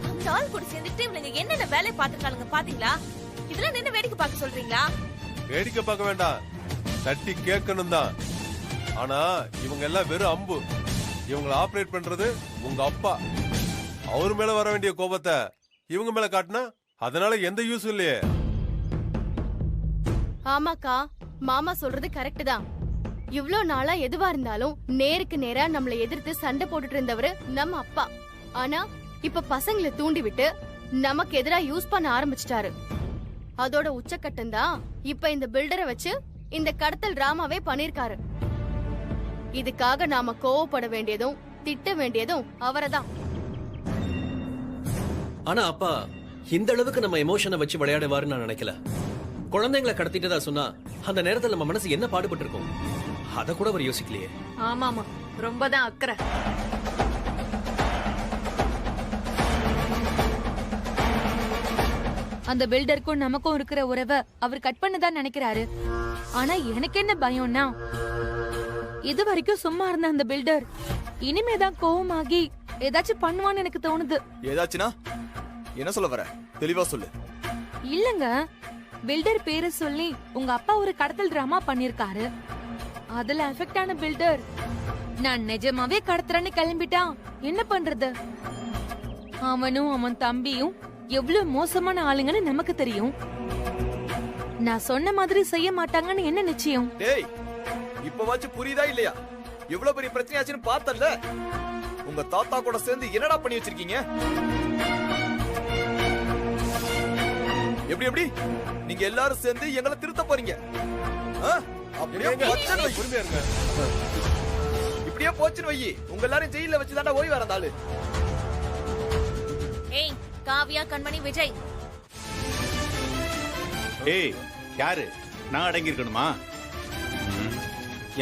Speaker 14: அந்த ஆள் கூட சேர்ந்துட்டு இவங்க என்னென்ன வேலை பாத்துருக்காங்க பாத்தீங்களா? இதெல்லாம் நின்னு வேடிக்கை பார்க்க சொல்றீங்களா?
Speaker 11: வேடிக்கை பார்க்க வேண்டாம், தட்டி கேட்கணும் தான். ஆனா இவங்க எல்லாம் வெறும் அம்பு. இவங்களை ஆபரேட் பண்றது உங்க அப்பா. அவரு மேல வர வேண்டிய கோபத்தை இவங்க மேல காட்டினா அதனால எந்த யூஸ் இல்லையே.
Speaker 15: ஆமாக்கா, மாமா சொல்றது கரெக்ட் தான். இவ்ளோ நாளா எதுவா இருந்தாலும் நேருக்கு நேரா நம்மள எதிர்த்து சண்டை போட்டுட்டு இருந்தவரு நம்ம அப்பா. ஆனா இப்ப பசங்களை தூண்டி விட்டு நமக்கு எதிரா யூஸ் பண்ண ஆரம்பிச்சிட்டாரு. அதோட உச்சக்கட்டம் தான் இப்ப இந்த பில்டரை வச்சு இந்த கடத்தல் டிராமாவே பண்ணிருக்காரு. இதுக்காக நாம கோவப்பட வேண்டியதும் திட்ட வேண்டியதும் அவரைதான்.
Speaker 4: ஆனா அப்பா இந்த அளவுக்கு நம்ம எமோஷனை வச்சு விளையாடுவாருன்னு நான் நினைக்கல. குழந்தைங்களை கடத்திட்டதா சொன்னா அந்த நேரத்துல நம்ம மனசு என்ன பாடுபட்டு இருக்கும் அத கூட அவர் யோசிக்கலையே.
Speaker 10: ஆமாமா, ரொம்பதான் அக்கறை.
Speaker 16: அந்த பில்டருக்கும் நமக்கும் இருக்கிற உறவை அவர் கட் பண்ணதான் நினைக்கிறாரு. ஆனா எனக்கு என்ன பயம்னா, இது வரைக்கும் சும்மா இருந்த அந்த பில்டர் இனிமேதான் கோவமாகி ஏதாச்சும் பண்ணுவான்னு எனக்கு தோணுது.
Speaker 7: ஏதாச்சுனா என்ன சொல்ல வர? தெளிவா சொல்லு.
Speaker 16: இல்லங்க, பில்டர் பேரை சொல்லி உங்க அப்பா ஒரு கடத்தல் டிராமா பண்ணிருக்காரு. அதுல அஃபெக்ட் ஆன பில்டர் நான் நிஜமாவே கடத்துறேன்னு கிளம்பிட்டான். என்ன பண்றது? அவனும் அவன் தம்பியும் எவ்வளவு மோசமான ஆளுங்கன்னு நமக்கு தெரியும். நான் சொன்ன மாதிரி செய்ய மாட்டாங்கன்னு என்ன நிச்சயம்?
Speaker 7: டேய், இப்பவாச்சும் புரியுதா இல்லையா? எவ்வளவு பெரிய பிரச்சனையாச்சுன்னு பார்த்தல்ல. உங்க தாத்தா கூட சேர்ந்து என்னடா பண்ணி வச்சிருக்கீங்க? எப்படி எப்படி நீங்க எல்லாரும் சேர்ந்து எங்களை திருத்த போறீங்க? இப்படியே போச்சுன்னு வை, உங்க எல்லாரும் ஜெயில வச்சுதாண்டா ஓய்வு வரந்தாளு.
Speaker 14: ஏய், காவியா, கண்மணி, விஜய்.
Speaker 8: ஏய், யாரு? நான் அடங்கி இருக்கணுமா?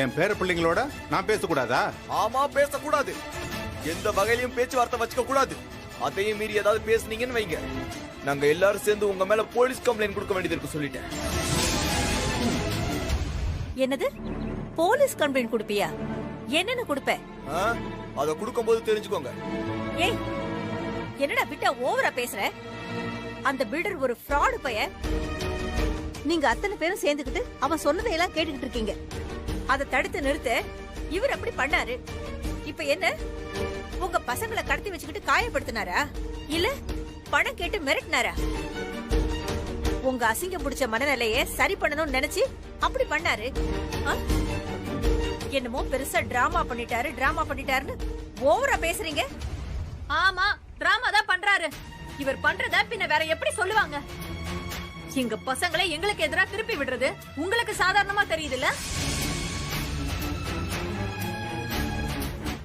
Speaker 8: என் பேர பிள்ளைங்களோட நான் பேசக்கூடாதா?
Speaker 7: ஆமா, பேசக்கூடாது. எந்த வகையிலும் பேச்சுவார்த்தை வச்சுக்க கூடாது. அதையும் மீறி ஏதாவது பேசுனீங்கன்னு வைங்க, நாங்க எல்லாரும் சேர்ந்து உங்க மேல போலீஸ் கம்ப்ளைண்ட் கொடுக்க வேண்டியது இருக்கு சொல்லிட்டேன்.
Speaker 2: என்னது? போலீஸ் கம்ப்ளைண்ட் கொடுப்பியா? என்னன்னு கொடுப்ப?
Speaker 7: அத கொடுக்கும்போது தெரிஞ்சுக்கோங்க.
Speaker 2: ஏய், என்னடா விட்டா ஓவரா பேசுற? அந்த பில்டர் ஒரு ஃப்ராட் பையன். நீங்க அத்தனை பேரும் சேர்ந்துக்கிட்டு அவன் சொன்னதையெல்லாம் கேட்டுக்கிட்டு இருக்கீங்க. அதை தடுத்து நிறுத்த இவர் அப்படி பண்ணாரு. இப்ப என்ன, உங்க பசங்களை கடத்தி வச்சுக்கிட்டு காயப்படுத்தினாரா இல்ல பணம் கேட்டு மிரட்டினாரா? உங்க அசிங்கம் பிடிச்ச மனநிலைய சரி பண்ணணும்னு நினைச்சு அப்படி பண்ணாரு. என்னமோ பெருசா டிராமா பண்ணிட்டாருன்னு ஓவரா பேசுறீங்க.
Speaker 10: ஆமா, டிராமா தான் பண்றாரு. இவர் பண்றத பின்ன வேற எப்படி சொல்லுவாங்க? எங்க பசங்களை எங்களுக்கு எதிராக திருப்பி விடுறது உங்களுக்கு சாதாரணமா தெரியுதுல்ல?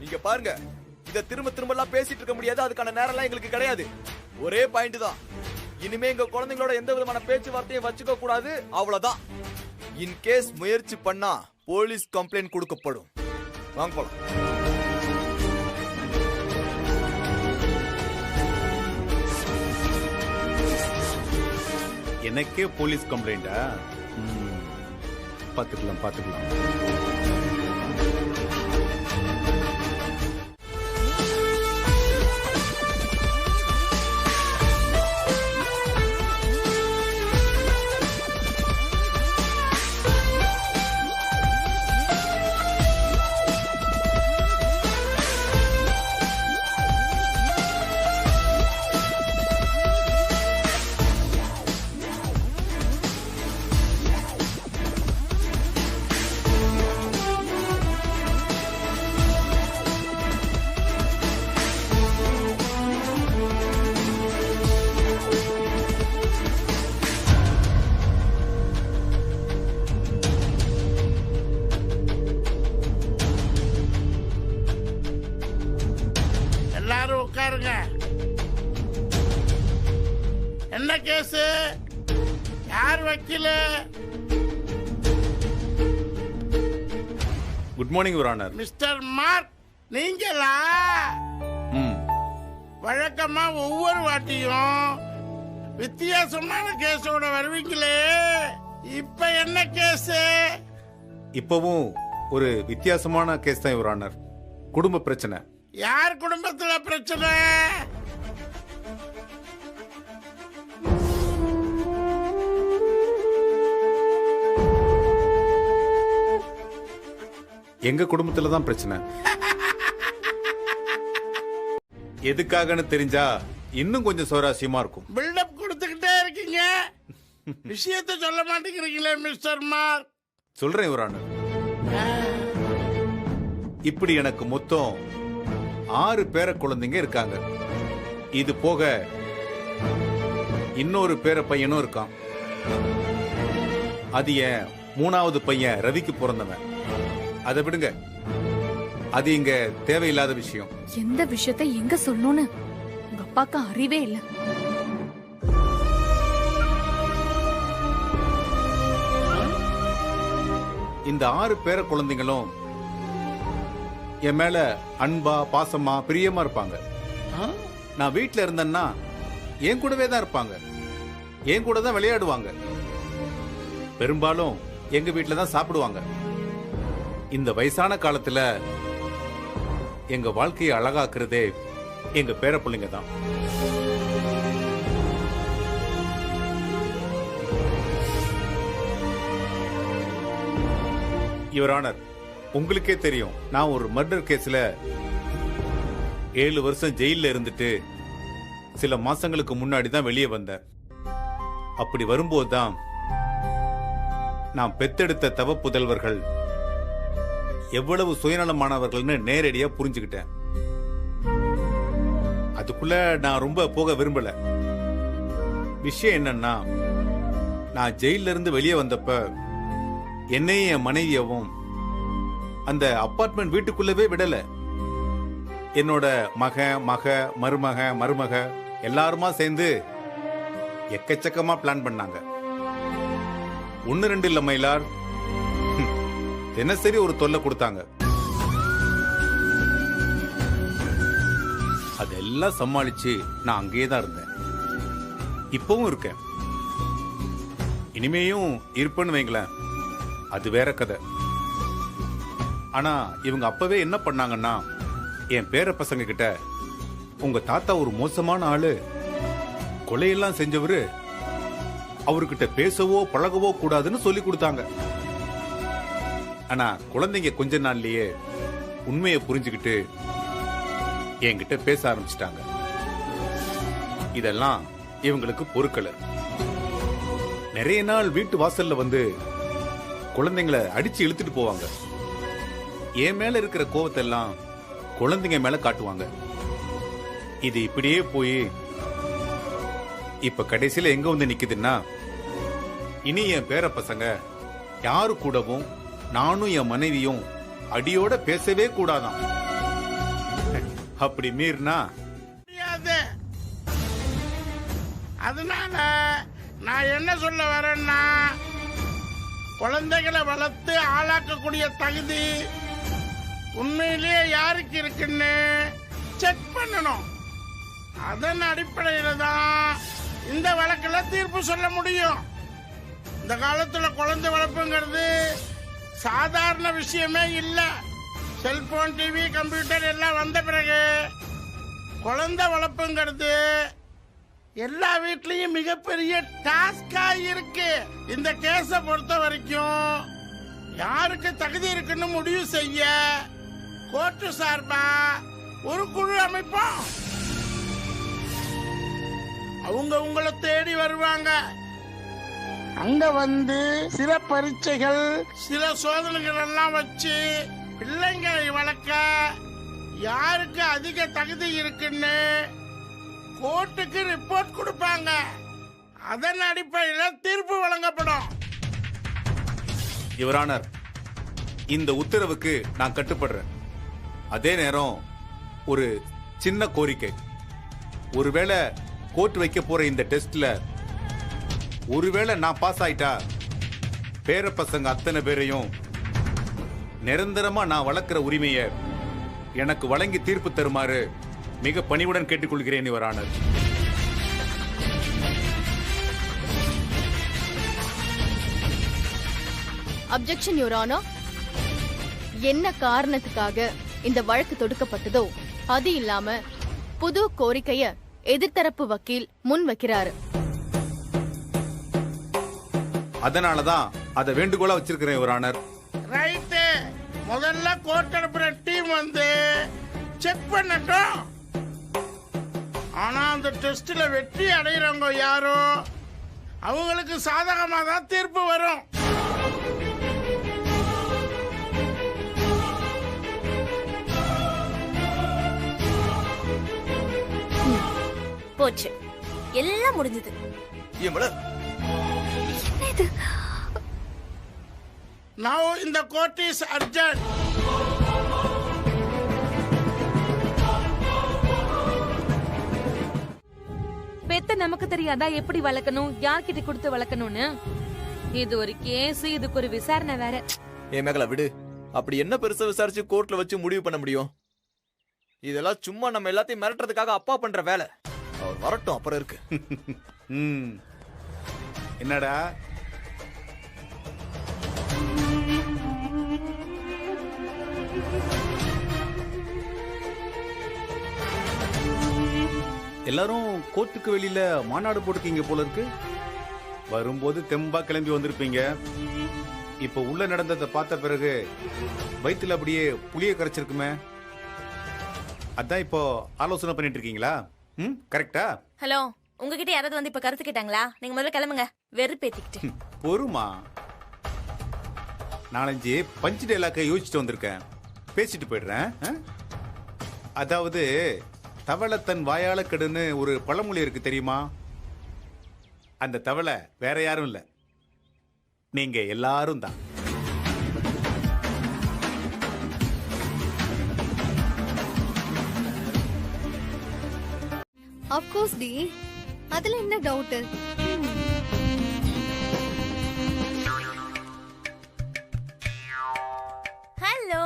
Speaker 7: நீங்க பாருங்க, இத திரும்ப திரும்ப எல்லாம் பேசிட்டு இருக்க முடியாது. அதுக்கான நேரம் எல்லாம் எங்களுக்கு கிடையாது. ஒரே பாயிண்ட் தான், இனிமே எங்க குழந்தைங்களோட எந்த விதமான பேச்சுவார்த்தையும் வச்சுக்க கூடாது, அவ்வளவுதான். இன் கேஸ் முயற்சி பண்ணா போலீஸ் கம்ப்ளைண்ட் கொடுக்கப்படும். வாங்க போலாம்.
Speaker 8: எனக்கே போலீஸ் கம்ப்ளைண்டா? பாத்துக்கலாம்.
Speaker 17: சொல்லுங்க. என்ன கேஸ்? யார் வக்கீல்?
Speaker 8: Good morning your honour.
Speaker 17: Mister mark நீங்களா? வழக்கமா ஒவ்வொரு வாட்டியும் வித்தியாசமான கேஸோட வருவீங்களே, இப்ப என்ன கேஸ்?
Speaker 8: இப்பவும் ஒரு வித்தியாசமான கேஸ் தான் யுவர் ஆனர். குடும்ப பிரச்சனை.
Speaker 17: யார் குடும்பத்துல பிரச்சனை?
Speaker 8: எங்க குடும்பத்துல தான் பிரச்சனை. எதுக்காகன்னு தெரிஞ்சா இன்னும் கொஞ்சம் சுவாரஸ்யமா இருக்கும்.
Speaker 17: பில்டப் கொடுத்துக்கிட்டே இருக்கீங்க, விஷயத்தை சொல்ல மாட்டேங்கிறீங்களே மிஸ்டர் மார்க்.
Speaker 8: சொல்றேன் யுவர் ஆனர். இப்படி எனக்கு மொத்தம் 6 பேர குழந்தைங்க இருக்காங்க. இது போக இன்னொரு பேர பையனும் இருக்கான். அது என் 3வது பையன் ரவிக்கு பிறந்தவன். அதை விடுங்க, அது இங்க தேவையில்லாத விஷயம்.
Speaker 10: எந்த விஷயத்தை எங்க சொல்லணும்னு உங்க அப்பாக்கு அறிவே இல்ல.
Speaker 8: இந்த 6 பேர குழந்தைங்களும் என் மேல அன்பா பாசமா பிரியமா இருப்பாங்க. நான் வீட்டுல இருந்தேன்னா என் கூடவே தான் இருப்பாங்க, என் கூட தான் விளையாடுவாங்க, பெரும்பாலும் எங்க வீட்டுல தான் சாப்பிடுவாங்க. இந்த வயசான காலத்துல எங்க வாழ்க்கையை அழகாக்குறதே எங்க பேர பிள்ளைங்க தான். யுவர் ஆனர், உங்களுக்கே தெரியும், நான் ஒரு மர்டர் கேஸ்ல 7 வருஷம் ஜெயில இருந்துட்டு சில மாசங்களுக்கு முன்னாடி தான் வெளியே வந்தேன். அப்படி வரும்போதுதான் நான் பெத்தெடுத்த தவ புதல்வர்கள் எவ்வளவு சுயநலமானவர்கள்னு நேரடியா புரிஞ்சுக்கிட்டேன். அதுக்குள்ள நான் ரொம்ப போக விரும்பல. விஷயம் என்னன்னா, நான் ஜெயில இருந்து வெளியே வந்தப்ப என்னையும் என் மனைவியவும் அந்த அபார்ட்மெண்ட் வீட்டுக்குள்ளவே விடல. என்னோட மருமக எல்லாருமா சேர்ந்து எக்கச்சக்கமா பிளான் பண்ணாங்க. 1-2 இல்ல மயிலார், தினசரி ஒரு தொல்லை கொடுத்தாங்க. அதெல்லாம் சமாளிச்சு நான் அங்கேயே தான் இருந்தேன். இப்பவும் இருக்கேன், இனிமேயும் இருப்பேன்னு வைங்களேன், அது வேற கதை. ஆனா இவங்க அப்பவே என்ன பண்ணாங்கன்னா, என் பேர பசங்க கிட்ட உங்க தாத்தா ஒரு மோசமான ஆளு, கொலையெல்லாம் செஞ்சவரு, அவர்கிட்ட பேசவோ பழகவோ கூடாதுன்னு சொல்லி கொடுத்தாங்க. ஆனா குழந்தைங்க கொஞ்ச நாள்லயே உண்மையை புரிஞ்சுக்கிட்டு என்கிட்ட பேச ஆரம்பிச்சிட்டாங்க. இதெல்லாம் இவங்களுக்கு பொறுக்கல. நிறைய நாள் வீட்டு வாசல்ல வந்து குழந்தைங்களை அடிச்சு இழுத்துட்டு போவாங்க. என் மேல இருக்கிற கோவத்தெல்லாம் குழந்தைங்க மேல காட்டுவாங்க. இது இப்படியே போய் இப்ப கடைசியில எங்க வந்து நிக்குதுன்னா, இனி என் பேர பசங்க யாரு கூடவும் நானும் என் மனைவியும் அடியோட பேசவே கூடாதான். அப்படி மீறினா
Speaker 17: அதனால நான் என்ன சொல்ல வரேன்னா, குழந்தைகளை வளர்த்து ஆளாக்கக்கூடிய தகுதி உண்மையிலேயே யாருக்கு இருக்குன்னு செக் பண்ணணும். அதன் அடிப்படையில தான் இந்த வழக்குல தீர்ப்பு சொல்ல முடியும். இந்த காலத்துல குழந்தை வளர்ப்புங்கிறது சாதாரண விஷயமே இல்ல. செல்போன், டிவி, கம்ப்யூட்டர் எல்லாம் வந்த பிறகு குழந்தை வளர்ப்புங்கிறது எல்லா வீட்லயும் மிகப்பெரிய டாஸ்கா இருக்கு. இந்த கேஸ பொறுத்த வரைக்கும் யாருக்கு தகுதி இருக்குன்னு முடிவு செய்ய கோர்ட்டு சார்பா ஒரு குழு அமைப்போம். அவங்க உங்களை தேடி வருவாங்க. அங்க வந்து சில பரீட்சைகள், சில சோதனைகள் எல்லாம் வச்சு பிள்ளைங்களை வளர்க்க யாருக்கு அதிக தகுதி இருக்குன்னு கோர்ட்டுக்கு ரிப்போர்ட் கொடுப்பாங்க. அதன் அடிப்படையில் தீர்ப்பு வழங்கப்படும்.
Speaker 8: யுவர் ஆனர், இந்த உத்தரவுக்கு நான் கட்டுப்படுறேன். அதே நேரம் ஒரு சின்ன கோரிக்கை. ஒருவேளை கோர்ட் வைக்க போற இந்த டெஸ்ட்ல ஒருவேளை நான் பாஸ் ஆயிட்டா பேர பசங்க அத்தனை பேரையும் நிரந்தரமா நான் வளர்க்கிற உரிமையை எனக்கு வழங்கி தீர்ப்பு தருமாறு மிக பணிவுடன் கேட்டுக்கொள்கிறேன் your honour.
Speaker 15: Objection your honour. என்ன காரணத்துக்காக இந்த வழக்கு தொடுக்கப்பட்டதோ அது இல்லாம புது கோரிக்கைய எதிர்த்தரப்பு வக்கீல் முன் வைக்கிறாரு.
Speaker 8: அதனாலதான் அதை வேண்டுகோளா வச்சிருக்கிறேன் யுவர் ஆனர்.
Speaker 17: ரைட்டு, முதல்ல கோர்ட் அனுப்புற டீம் வந்து செக் பண்ணட்டும். ஆனா அந்த டெஸ்ட்ல வெற்றி அடைகிறவங்க யாரோ அவங்களுக்கு சாதகமா தான் தீர்ப்பு வரும்.
Speaker 14: போச்சு, எல்லாம் முடிஞ்சது.
Speaker 17: Now in the court is urgent.
Speaker 16: பெத்த நமக்கு தெரியாதா எப்படி வளர்க்கணும், யார்கிட்ட கொடுத்து வளர்க்கணும்னு? இது ஒரு கேஸ், இதுக்கு ஒரு விசாரணை வேற.
Speaker 7: மேகலா விடு. அப்படி என்ன பெருசா விசாரிச்சு கோர்ட்ல வச்சு முடிவு பண்ண முடியும்? இதெல்லாம் சும்மா நம்ம எல்லாத்தையும் மிரட்டுறதுக்காக அப்பா பண்ற வேலை. அவர் வரட்டும், அப்புறம் இருக்கு.
Speaker 8: என்னடா எல்லாரும் கோர்ட்டுக்கு வெளியில மாநாடு போட்டுக்கீங்க போல இருக்கு. வரும்போது தெம்பா கிளம்பி வந்திருப்பீங்க. இப்ப உள்ள நடந்ததை பார்த்த பிறகு வயிற்றுல அப்படியே புளிய கரைச்சிருக்குமே. அதான் இப்போ ஆலோசனை பண்ணிட்டு இருக்கீங்களா? கரெக்டா?
Speaker 14: ஹலோ, உங்ககிட்ட யாராவது வந்து இப்ப கருத்து கேட்டாங்களா? நீங்க முதல்ல கிளம்புங்க, வெறுப்பேத்திக்கிட்டு.
Speaker 8: பொறுமா, 4-5 பஞ்சு டைலாக்க யோசிச்சுட்டு வந்திருக்கேன், பேசிட்டு போயிடுறேன். அதாவது தவளை தன் வாயால கெடுன்னு ஒரு பழமொழி இருக்கு தெரியுமா? அந்த தவளை வேற யாரும் இல்ல, நீங்க எல்லாரும் தான்.
Speaker 12: Of course டி, அதுல என்ன டவுட்?
Speaker 14: ஹலோ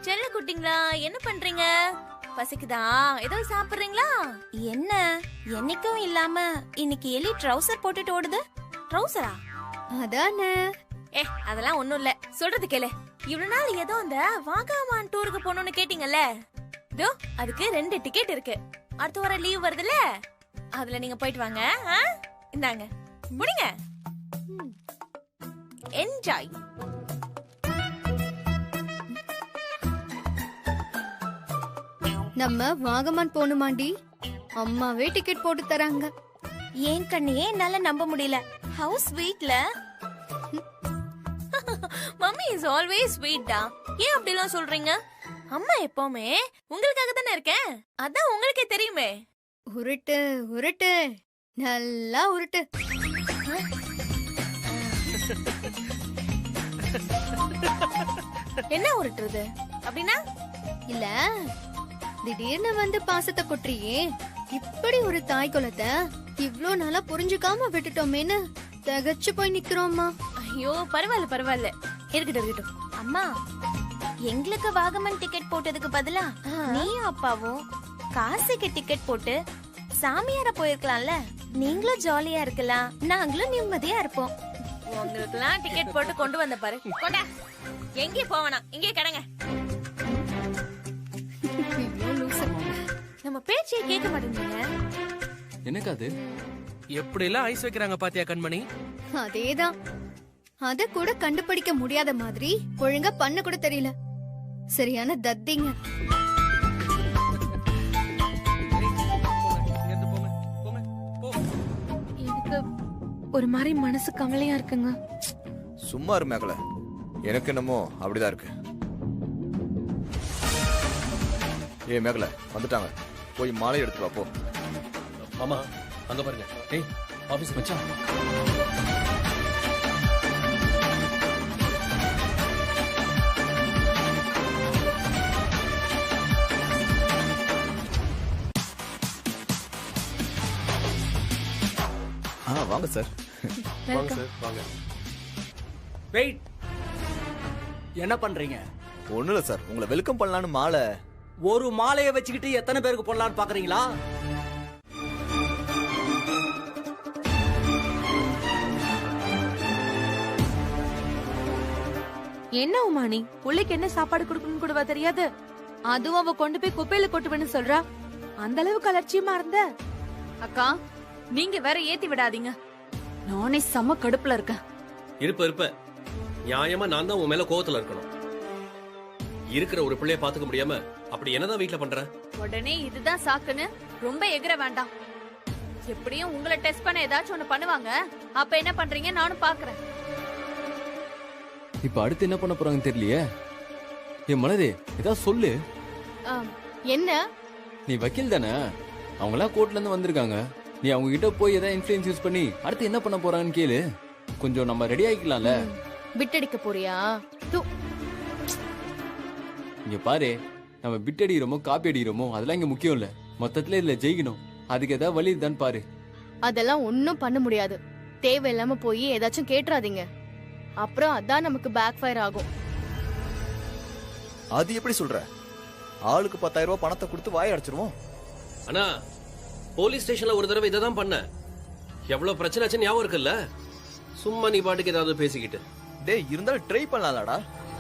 Speaker 14: செல்ல குட்டிங்களா, என்ன பண்றீங்க? பசிக்குதா? ஏதோ சாப்பிடுறீங்களா? என்ன என்னைக்கும் இல்லாம இன்னைக்கு எலி ட்ரவுசர் போட்டுட்டு ஓடுது? ட்ரவுசரா?
Speaker 12: அதானே.
Speaker 14: அதெல்லாம் ஒண்ணும் இல்ல, சொல்றது கேளு. இவ்வளவு நாள் ஏதோ அந்த வாகாமான் டூருக்கு போகணும்னு கேட்டீங்கல்ல, இதோ அதுக்கு 2 டிக்கெட் இருக்கு. அடுத்த வாரம் லீவ் வருதுல்ல, அதுல நீங்க போயிட்டு வாங்க. இந்தாங்க, முடிங்க, என்ஜாய்.
Speaker 12: நம்ம வாகமான் போணுமாண்டி? அம்மாவே டிக்கெட் போட்டு தராங்க.
Speaker 14: ஏன் கண்ணியே என்னால நம்ப முடியல. ஹவுஸ் ஸ்வீட்ல மம்மி இஸ் ஆல்வேஸ் ஸ்வீட் டா. ஏன் அப்படி எல்லாம் சொல்றீங்க? அம்மா எப்பவுமே உங்களுக்காக தானே இருக்கேன், அதான் உங்களுக்கே தெரியுமே.
Speaker 12: உருட்டு உருட்டு, நல்லா உருட்டு.
Speaker 14: என்ன உருட்டுறது அப்படின்னா?
Speaker 12: இல்ல, திடீர்னு வந்து பாசத்தை கொட்டுறியே, இப்படி ஒரு தாய் குலத்தை இவ்ளோ நாளா புரிஞ்சுக்காம விட்டுட்டோமேன்னு தகச்சு போய் நிக்கிறோம்மா.
Speaker 14: ஐயோ பரவாயில்ல பரவாயில்ல, இருக்கட்டும் இருக்கட்டும். அம்மா, எங்களுக்கு வாகமன் டிக்கெட் போட்டதுக்கு பதிலா நீயும் அப்பாவும் காசிக்கு டிக்கெட் போட்டு சாமியார போயிருக்கலாம்ல. நீங்களும் ஜாலியா இருக்கலாம், நாங்களும் நிம்மதியா இருப்போம். உங்களுக்குலாம் டிக்கெட் போட்டு கொண்டு வந்த பாரு, கொண்டா. எங்கே போவனா, இங்கே கடங்க. நம்ம பேச்சையே கேட்க மாட்டேங்க.
Speaker 4: எனக்கு அது
Speaker 6: எப்படி எல்லாம் ஐஸ் வைக்கிறாங்க பாத்தியா கண்மணி?
Speaker 12: அதேதான், அத கூட கண்டுபிடிக்க முடியாத மாதிரி ஒழுங்கா பண்ண கூட தெரியல. சரியான தத்திங்க.
Speaker 16: எனக்கு ஒரு மாதிரி மனசு கவலையா இருக்குங்க.
Speaker 7: சும்மா இரு மேகல, எனக்கு என்னமோ அப்படிதான் இருக்கு. மேகல வந்துட்டாங்க, போய் மாலை எடுத்து வா போ.
Speaker 4: மாமா அங்க பாருங்க. ஏய் ஆபீஸ் மச்சான்.
Speaker 7: வாங்க சார்.
Speaker 11: வாங்க சார் வாங்க.
Speaker 6: வெயிட், என்ன பண்றீங்க?
Speaker 7: ஒண்ணும் இல்ல சார், உங்களை வெல்கம் பண்ணலான்னு மாலை.
Speaker 6: ஒரு மாலையை வச்சுக்கிட்டு எத்தனை பேருக்கு போடலான்னு பாக்குறீங்களா?
Speaker 16: என்ன உமானி, புள்ளைக்கு என்ன சாப்பாடு கொடுக்கணும்னு கூடவா தெரியாது? அதுவும் அவ கொண்டு போய் குப்பையில கொட்டுவேன்னு சொல்றா. அந்த அளவுக்கு அலட்சியமா இருந்த.
Speaker 10: அக்கா, நீங்க வேற ஏத்தி விடாதீங்க. நானே செம கடுப்புல இருக்கேன்.
Speaker 4: இருப்ப நியாயமா நான் தான் உன் மேல கோவத்துல இருக்கணும். இருக்கிற ஒரு பிள்ளைய பாத்துக்க முடியாம அப்படி என்னதான் வீட்டுல பண்ற?
Speaker 10: உடனே இதுதான் சாக்குன்னு ரொம்ப எகிர வேண்டாம். எப்படியும் உங்களை டெஸ்ட் பண்ண ஏதாச்சும் ஒண்ணு பண்ணுவாங்க. அப்ப என்ன பண்றீங்க நானும் பாக்குறேன்.
Speaker 9: இப்ப அடுத்து என்ன பண்ண போறாங்கன்னு தெரியலையே. என் மனதே ஏதாவது சொல்லு.
Speaker 15: என்ன?
Speaker 9: நீ வக்கீல் தானே, அவங்களாம் கோர்ட்ல இருந்து வந்திருக்காங்க. நீ அவங்க கிட்ட போய் ஏதாவது இன்ஃபுளுன்ஸ் யூஸ் பண்ணி அடுத்து என்ன பண்ண போறாங்கன்னு கேளு. கொஞ்சம் நம்ம ரெடி ஆகிக்கலாம்ல.
Speaker 15: விட்டடிக்க போறியா?
Speaker 9: இங்க பாரு, நம்ம பிட் அடிக்கிறோமோ காப்பி அடிக்கிறோமோ அதெல்லாம் இங்க முக்கியம் இல்ல. மொத்தத்துல இதுல ஜெயிக்கணும். அதுக்கு ஏதாவது வழி தான் பாரு.
Speaker 15: அதெல்லாம் ஒன்னும் பண்ண முடியாது. தேவையில்லாம போய் ஏதாச்சும் கேட்டுறாதீங்க. அப்புறம் அதான் நமக்கு பேக் ஃபயர் ஆகும்.
Speaker 7: அது எப்படி சொல்ற? ஆளுக்கு 10,000 ரூபாய் பணத்தை கொடுத்து வாய் அடைச்சிருவோம்.
Speaker 4: அண்ணா, போலீஸ் ஸ்டேஷன்ல ஒரு தடவை இதை தான் பண்ண. எவ்வளவு பிரச்சனை ஆச்சுன்னு ஞாபகம் இருக்குல்ல? சும்மா நீ பாட்டுக்கு ஏதாவது பேசிக்கிட்டு.
Speaker 7: டேய், இருந்தாலும் ட்ரை பண்ணலாம்டா.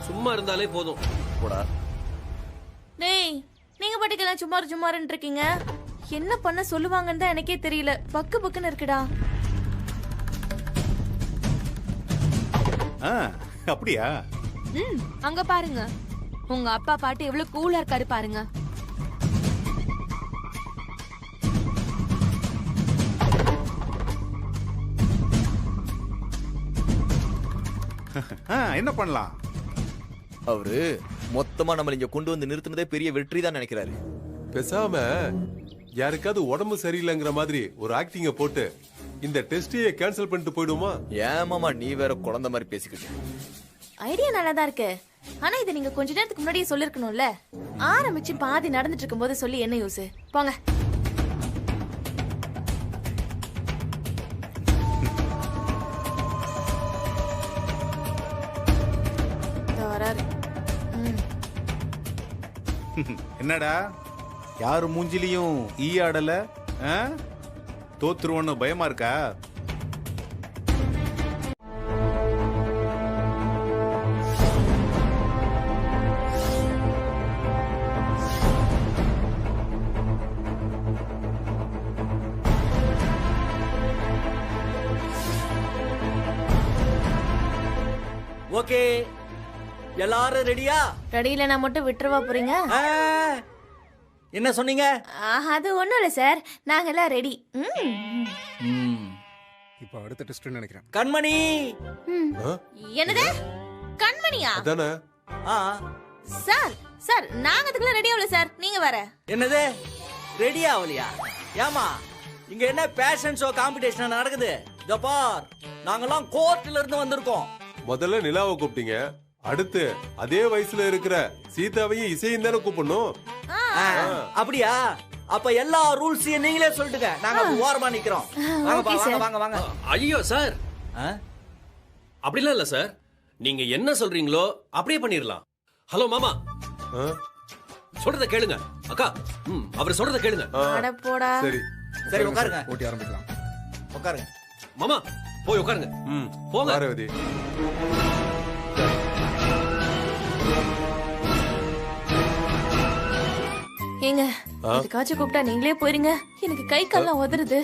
Speaker 4: சும்மா இருந்தாலே போதும்.
Speaker 7: போடா.
Speaker 14: டேய், நீங்க பாட்டுக்கெல்லாம் சும்மாருன்னு இருக்கீங்க. என்ன பண்ண சொல்லுவாங்கன்னு தான் எனக்கே தெரியல. பக்கு பக்குன்னு இருக்குடா.
Speaker 8: அப்படியா?
Speaker 16: அங்க பாருங்க, உங்க அப்பா பாட்டு எவ்வளவு கூலா இருக்காரு பாருங்க.
Speaker 8: என்ன பண்ணலாம்?
Speaker 7: அவரு மொத்தமா நம்மள இங்க கொண்டு வந்து நிறுத்தினதே பெரிய வெற்றி தான் நினைக்கிறாரு.
Speaker 11: பேசாம யாருக்காவது உடம்பு சரியில்லைங்கிற மாதிரி ஒரு ஆக்டிங்க போட்டு இந்த டெஸ்டையே கேன்சல் பண்ணிட்டு போயிடுமா?
Speaker 7: ஏமாமா, நீ வேற குழந்தை மாதிரி பேசிக்கிட்டு.
Speaker 14: ஐடியா நல்லாதான் இருக்கு. ஆனா இதை நீங்க கொஞ்ச நேரத்துக்கு முன்னாடியே சொல்லிருக்கணும்ல. ஆரம்பிச்சு பாதி நடந்துட்டு இருக்கும் போது சொல்லி என்ன யூஸ்? போங்க.
Speaker 8: என்னடா, யாரு மூஞ்சிலையும் ஈ ஆடல? தோத்துருவோன்னு பயமா இருக்கா?
Speaker 6: ஓகே, எல்லாரும் ரெடியா?
Speaker 14: ரெடியில நான் மட்டும் விட்டுருவா போறீங்க?
Speaker 6: என்ன சொன்னீங்க?
Speaker 14: அது ஒண்ணும் இல்ல சார், நாங்க எல்லாம் ரெடி.
Speaker 13: இப்ப அடுத்த டெஸ்ட் நினைக்கிறேன்.
Speaker 6: கண்மணி.
Speaker 14: என்னது கண்மணியா?
Speaker 11: அதானே.
Speaker 14: சார் சார், நாங்க அதுக்குள்ள ரெடி ஆகல சார், நீங்க வேற.
Speaker 6: என்னது ரெடி ஆகலையா? ஏமா, இங்க என்ன பேஷன் ஷோ காம்படிஷன் நடக்குது? இதோ பார், நாங்கெல்லாம் கோர்ட்ல இருந்து வந்திருக்கோம்.
Speaker 11: முதல்ல நிலாவை கூப்பிட்டீங்க, அடுத்து அதே வயசுல இருக்கிற சீதாவையும் இசையும் தானே கூப்பிடணும்.
Speaker 6: அப்படியா? அப்ப எல்லா ரூல்ஸையும் நீங்களே சொல்லிட்டுங்க. நாங்க ஓரமா நிக்கிறோம். வாங்க வாங்க.
Speaker 4: ஐயோ சார், அப்படிலாம் இல்ல சார். நீங்க என்ன சொல்றீங்களோ அப்படியே பண்ணிடலாம். ஹலோ மாமா, சொல்றத கேளுங்க. அக்கா, அவர் சொல்றத கேளுங்க.
Speaker 14: அட போடா.
Speaker 11: சரி
Speaker 6: சரி, உட்காருங்க.
Speaker 13: ஓட்டி ஆரம்பிக்கலாம்.
Speaker 6: உட்காருங்க.
Speaker 4: மாமா, போய் உட்காருங்க. போங்க.
Speaker 11: பார்வதி,
Speaker 14: ஏங்க, இதுக்காச்சும் கூப்பிட்டா நீங்களே போயிருங்க. எனக்கு கை கால்லாம் உதறுது.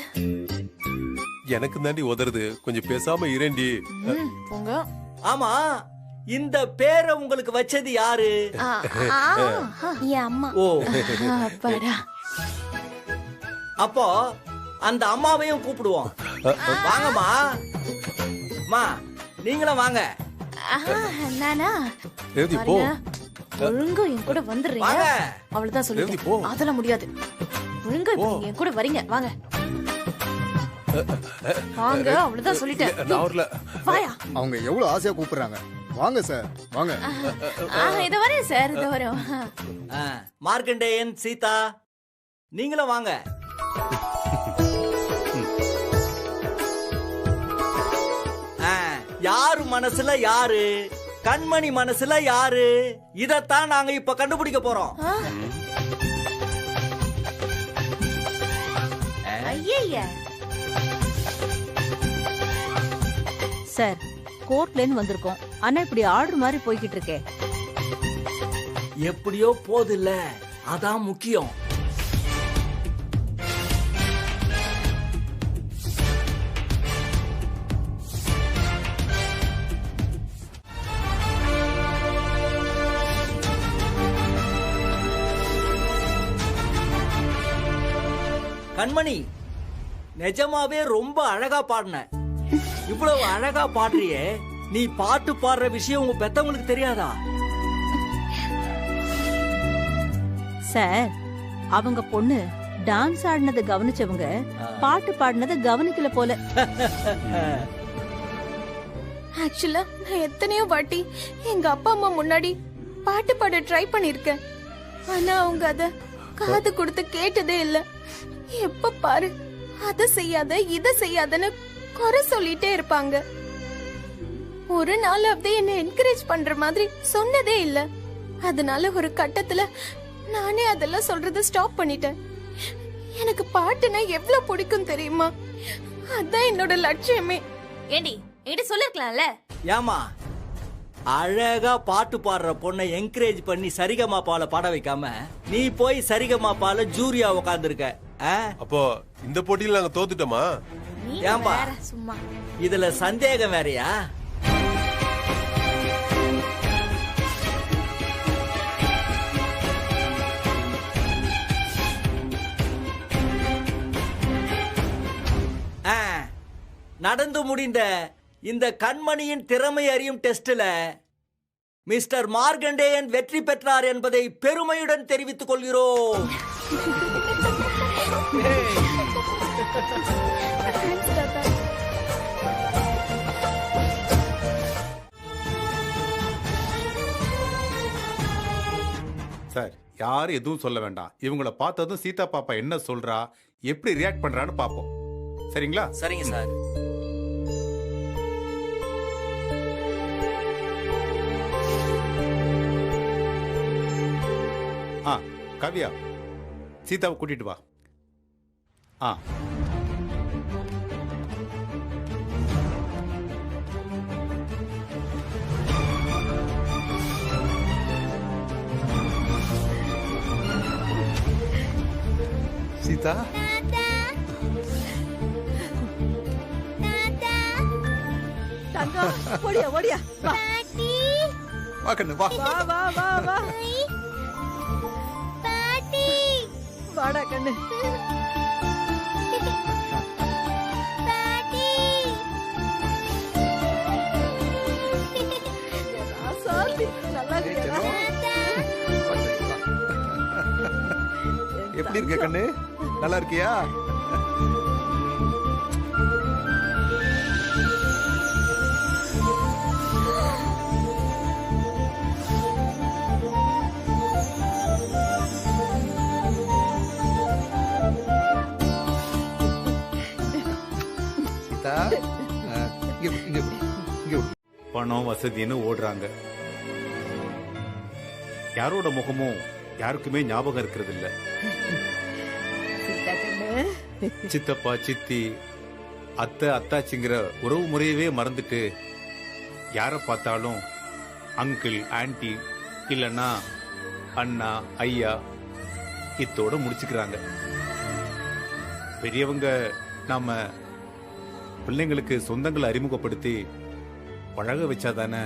Speaker 11: எனக்கு தாண்டி உதறது. கொஞ்சம் பேசாம இரண்டி.
Speaker 14: போங்க.
Speaker 6: ஆமா, இந்த பேரை உங்களுக்கு வச்சது யாரு?
Speaker 14: என் அம்மா.
Speaker 6: ஓ,
Speaker 14: அப்பாடா.
Speaker 6: அப்போ அந்த அம்மாவையும் கூப்பிடுவோம். வாங்கம்மா. அம்மா, நீங்களும் வாங்க.
Speaker 14: நானா?
Speaker 11: போ.
Speaker 14: ஒழுங்கா என் கூட வந்துடுறீங்க. அவ்வளவுதான் சொல்லிட்டேன். அதெல்லாம் முடியாது. ஒழுங்கா என் கூட வரீங்க. வாங்க வாங்க, அவ்வளவுதான் சொல்லிட்டேன். வாயா.
Speaker 13: அவங்க எவ்வளவு ஆசையா கூப்பிடுறாங்க. வாங்க சார், வாங்க.
Speaker 14: இத வரேன் சார், இத வரோம்.
Speaker 6: மார்க்கண்டேயன், சீதா, நீங்களும் வாங்க.
Speaker 18: மனசுல யாரு, கண்மணி மனசுல யாரு, இதத்தான் நாங்க இப்ப கண்டுபிடிக்க போறோம்.
Speaker 2: சார், கோர்ட்ல இருந்து வந்திருக்கோம். ஆனா இப்படி ஆர்டர் மாதிரி போய்கிட்டு இருக்கே.
Speaker 18: எப்படியோ போது இல்ல, அதான் முக்கியம். கண்மணி, நிஜமாவே ரொம்ப அழகா பாடின. இவ்வளவு அழகா பாடுறியே, நீ பாட்டு பாடுற விஷயம் உங்க பெத்தவங்களுக்கு தெரியாதா?
Speaker 2: சார், அவங்க பொண்ணு டான்ஸ் ஆடினதை கவனிச்சவங்க பாட்டு பாடினதை கவனிக்கல போல.
Speaker 14: ஆக்சுவலா நான் எத்தனையோ வாட்டி எங்க அப்பா அம்மா முன்னாடி பாட்டு பாட ட்ரை பண்ணிருக்கேன். ஆனா அவங்க அத காது கொடுத்து கேட்டதே இல்ல. எப்ப பாரு அத செய்யாத இத செய்யாதன்னு குறை சொல்லிட்டே இருப்பாங்க. ஒரு நாள் அப்படியே என்ன என்கரேஜ் பண்ற மாதிரி சொன்னதே இல்ல. அதனால ஒரு கட்டத்துல நானே அதெல்லாம் சொல்றத ஸ்டாப் பண்ணிட்டேன். எனக்கு பாட்டுனா எவ்வளவு பிடிக்கும் தெரியுமா? அதான் என்னோட லட்சியமே.
Speaker 16: ஏண்டி என்கிட்ட சொல்லிருக்கலாம்ல.
Speaker 18: ஏமா, அழகா பாட்டு பாடுற பொண்ணை என்கரேஜ் பண்ணி சரிகமாப்பால பாட வைக்காம நீ போய் சரிகமாப்பால ஜூரியா உட்கார்ந்துருக்க.
Speaker 11: அப்போ இந்த போட்டியில நாங்க தோத்துட்டோமா?
Speaker 18: ஏம்பா,
Speaker 14: சும்மா
Speaker 18: இதுல சந்தேகம் வேறயா? நடந்து முடிந்த இந்த கண்மணியின் திறமை அறியும் டெஸ்ட்ல மிஸ்டர் மார்கண்டேயன் வெற்றி பெற்றார் என்பதை பெருமையுடன் தெரிவித்துக் கொள்கிறோம்.
Speaker 8: சார், யாரும் எதுவும் சொல்ல வேண்டாம். இவங்கள பார்த்ததும் சீதா பாப்பா என்ன சொல்றா, எப்படி ரியாக்ட் பண்றான்னு பாப்போம். சரிங்களா?
Speaker 18: சரிங்க சார்.
Speaker 8: கவியா, சீதாவை கூட்டிட்டு வா.
Speaker 5: சீதா,
Speaker 2: தங்கம், ஓடியா ஓடியா வா.
Speaker 5: வா கண்ணு வா.
Speaker 2: வா வா வா வா. வாடா கண்ணு.
Speaker 5: எப்படி இருக்க கண்ணு? நல்லா இருக்கியா?
Speaker 8: பணம் வசதின்னு ஓடுறாங்க. யாரோட முகமும் யாருக்குமே ஞாபகம் இருக்கிறது இல்ல. சித்தப்பா, சித்தி, அத்தை, அத்தாச்சிங்கிற உறவு முறையவே மறந்துட்டு யார பார்த்தாலும் அங்கிள், ஆன்டி, இல்லன்னா அண்ணா, ஐயா இத்தோட முடிச்சுக்கிறாங்க. பெரியவங்க நாம பிள்ளைங்களுக்கு சொந்தங்களை அறிமுகப்படுத்தி பழக வச்சாதானே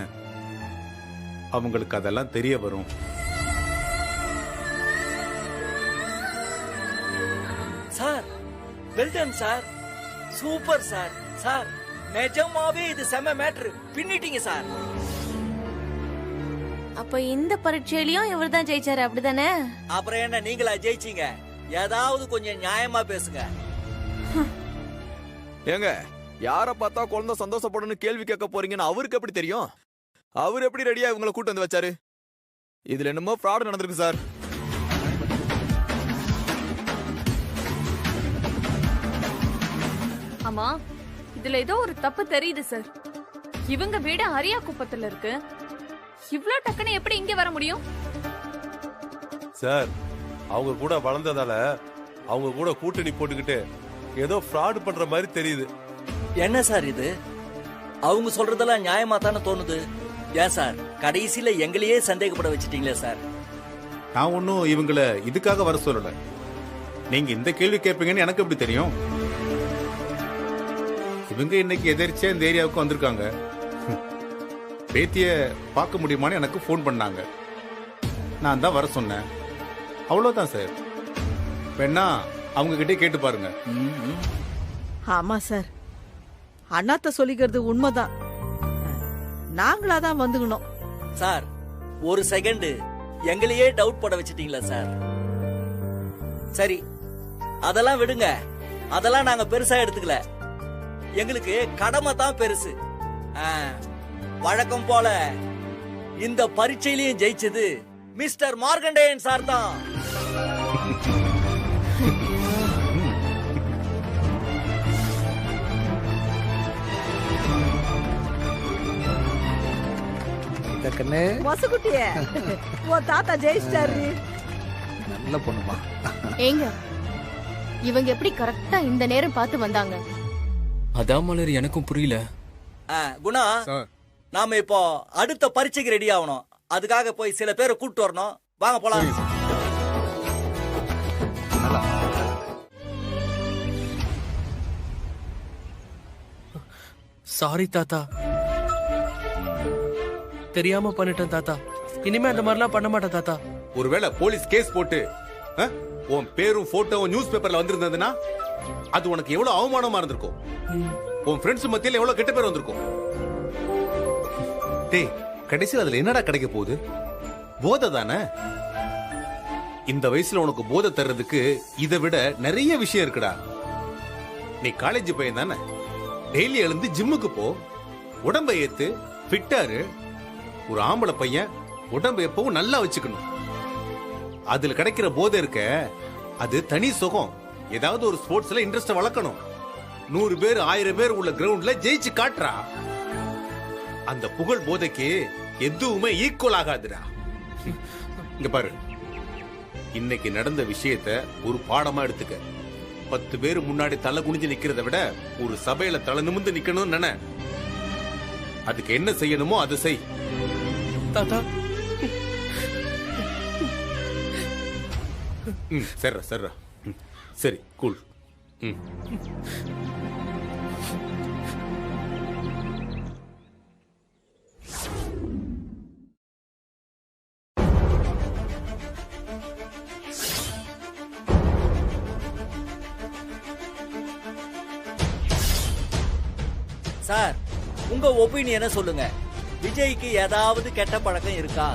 Speaker 8: அவங்களுக்கு அதெல்லாம் தெரிய வரும்.
Speaker 18: Sir, well done sir, super sir. Sir, நிஜமாவே இது செம மேட்ரு, பின்னிட்டீங்க சார்.
Speaker 14: அப்ப இந்த பரீட்சையிலயும் இவர்தான் ஜெயிச்சாரு, அப்படிதானே?
Speaker 18: அப்புறம் என்ன நீங்களா ஜெயிச்சீங்க? ஏதாவது கொஞ்சம் நியாயமா பேசுங்க.
Speaker 7: ஏங்க, யார பார்த்தா குழந்தை சந்தோஷப்படணும் கேள்வி கேட்க போறீங்கன்னு அவருக்கு எப்படி தெரியும்? அவர் எப்படி ரெடியா இவங்களை கூட்டு வந்து வச்சாரு? இதுல என்னமோ ஃப்ராட் நடந்திருக்கு சார்.
Speaker 10: ஆமா, இதுல ஏதோ ஒரு தப்பு தெரியுது சார். இவங்க வீடு அரியா குப்பத்துல இருக்கு. இவ்ளோ டக்குன்னு எப்படி இங்க வர முடியும்?
Speaker 11: சார், அவங்க கூட வளர்ந்ததால அவங்க கூட கூட்டணி போட்டுக்கிட்டு ஏதோ ஃப்ராட் பண்ற மாதிரி தெரியுது.
Speaker 18: என்ன சார் இது? அவங்க சொல்றதெல்லாம் நியாயமா தானே தோணுது. ஏன் சார் கடைசியில எங்களையே சந்தேகப்பட வச்சிட்டீங்களே சார்.
Speaker 8: நான் ஒன்னும் இவங்கள இதுக்காக வர சொல்லல. நீங்க இந்த கேள்வி கேட்பீங்கன்னு எனக்கு எப்படி தெரியும்? இவங்க இன்னைக்கு எதிர்ச்சியா இந்த ஏரியாவுக்கு வந்திருக்காங்க. பேத்திய பார்க்க முடியுமான்னு எனக்கு போன் பண்ணாங்க. நான் தான் வர சொன்னேன். அவ்வளவுதான் சார். வேணா அவங்க கிட்டே கேட்டு பாருங்க.
Speaker 2: ஆமா சார், அண்ணாத்த சொல்லிக்கிறது உண்மைதான். நாங்களாதான் வந்துக்கணும்.
Speaker 18: சார் ஒரு செகண்ட் எங்களையே டவுட் பட வச்சிட்டீங்களா சார்? சரி அதெல்லாம் விடுங்க. அதெல்லாம் நாங்க பெருசா எடுத்துக்கல. எங்களுக்கு கடமை தான் பெருசு. வழக்கம் போல இந்த பரீட்சையிலையும் ஜெயிச்சது மிஸ்டர் மார்கண்டேயன் சார் தான்.
Speaker 2: வசுக்குட்டியே, உன் தாத்தா ஜெயிச்சிட்டாரு.
Speaker 6: நல்ல பொண்ணுமா.
Speaker 15: ஏங்க இவங்க எப்படி கரெக்டா இந்த நேரம் பார்த்து வந்தாங்க?
Speaker 9: அதான் மலர் எனக்கும் புரியல.
Speaker 18: குணா, நாம இப்போ அடுத்த பரீட்சைக்கு ரெடி ஆகணும். அதுக்காக போய் சில பேரை கூட்டு வரணும். வாங்க போலாம்.
Speaker 4: சாரி தாத்தா, தெரியாம பண்ணிட்டேன் தாத்தா. இனிமே அந்த மாதிரிலாம் பண்ண மாட்டேன் தாத்தா.
Speaker 8: ஒருவேளை போலீஸ் கேஸ் போட்டு உன் பேரும் போட்டோவும் நியூஸ் பேப்பர்ல வந்திருந்ததுன்னா அது உனக்கு எவ்வளவு அவமானமா இருந்திருக்கும். உன் ஃப்ரெண்ட்ஸ் மத்தியில எவ்வளவு கெட்ட பேர் வந்திருக்கும். டேய், கடைசியில் அதுல என்னடா கிடைக்க போகுது? போதை தானே. இந்த வயசுல உனக்கு போதை தர்றதுக்கு இதை விட நிறைய விஷயம் இருக்குடா. நீ காலேஜ் பையன் தானே. டெய்லி எழுந்து ஜிம்முக்கு போ, உடம்பை ஏத்து, ஃபிட்டாரு. ஒரு ஆம்பளை பையன் உடம்பை எப்பவும் நல்லா வச்சுக்கணும். அதுல கிடைக்கிற போதை இருக்க, அது தனி சுகம். ஏதாவது ஒரு ஸ்போர்ட்ஸ்ல இன்ட்ரெஸ்ட் வளர்க்கணும். 100 பேர் 1000 பேர் உள்ள கிரவுண்ட்ல ஜெயிச்சு காட்டுறா. அந்த புகழ் போதைக்கு எதுவுமே ஈக்குவல் ஆகாதுடா. இங்க பாரு, இன்னைக்கு நடந்த விஷயத்த ஒரு பாடமா எடுத்துக்க. 10 பேர் முன்னாடி தலை குனிஞ்சு நிக்கிறத விட ஒரு சபையில தலை நிமிர்ந்து நிக்கணும்னு நினை. அதுக்கு என்ன செய்யணுமோ அதை செய்.
Speaker 4: தாத்தா
Speaker 8: சரிடா சரிடா. சரி, கூல்.
Speaker 18: சார் உங்க ஒப்பீனியனை சொல்லுங்க. விஜய்க்கு ஏதாவது கெட்ட பழக்கம் இருக்கா?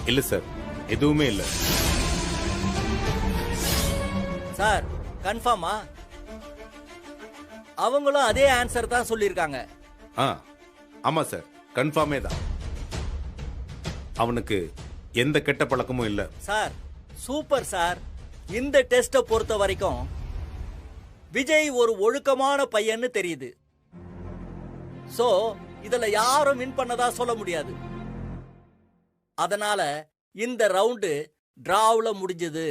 Speaker 8: இல்ல சார், எதுவுமே இல்ல.
Speaker 18: சார் கன்ஃபார்மா? அவங்களும் அதே ஆன்சர் தான் சொல்லிருக்காங்க.
Speaker 8: ஆமா சார், கன்ஃபார்மே தான். அவனுக்கு எந்த கெட்ட பழக்கமும் இல்ல.
Speaker 18: Sir super sir. இந்த டெஸ்ட பொறுத்த வரைக்கும் விஜய் ஒரு ஒழுக்கமான பையன்னு தெரியுது. சோ இதுல யாரும் வின் பண்ணதா சொல்ல முடியாது. அதனால இந்த ரவுண்டு டிராவுல முடிஞ்சது.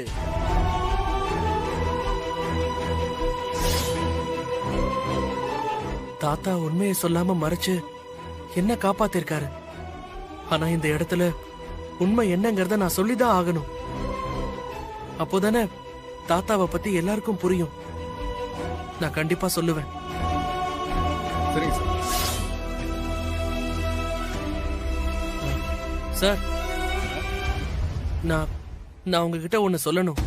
Speaker 4: தாத்தா உண்மையை சொல்லாம மறைச்சு என்ன காப்பாத்திருக்காரு. ஆனா இந்த இடத்துல உண்மை என்னங்கறத நான் சொல்லிதான் ஆகணும். அப்போதானே தாத்தாவை பத்தி எல்லாருக்கும் புரியும். நான் கண்டிப்பா சொல்லுவேன்.
Speaker 8: சரிங்க
Speaker 4: சார். சார், நான் உங்ககிட்ட ஒண்ணு சொல்லணும்.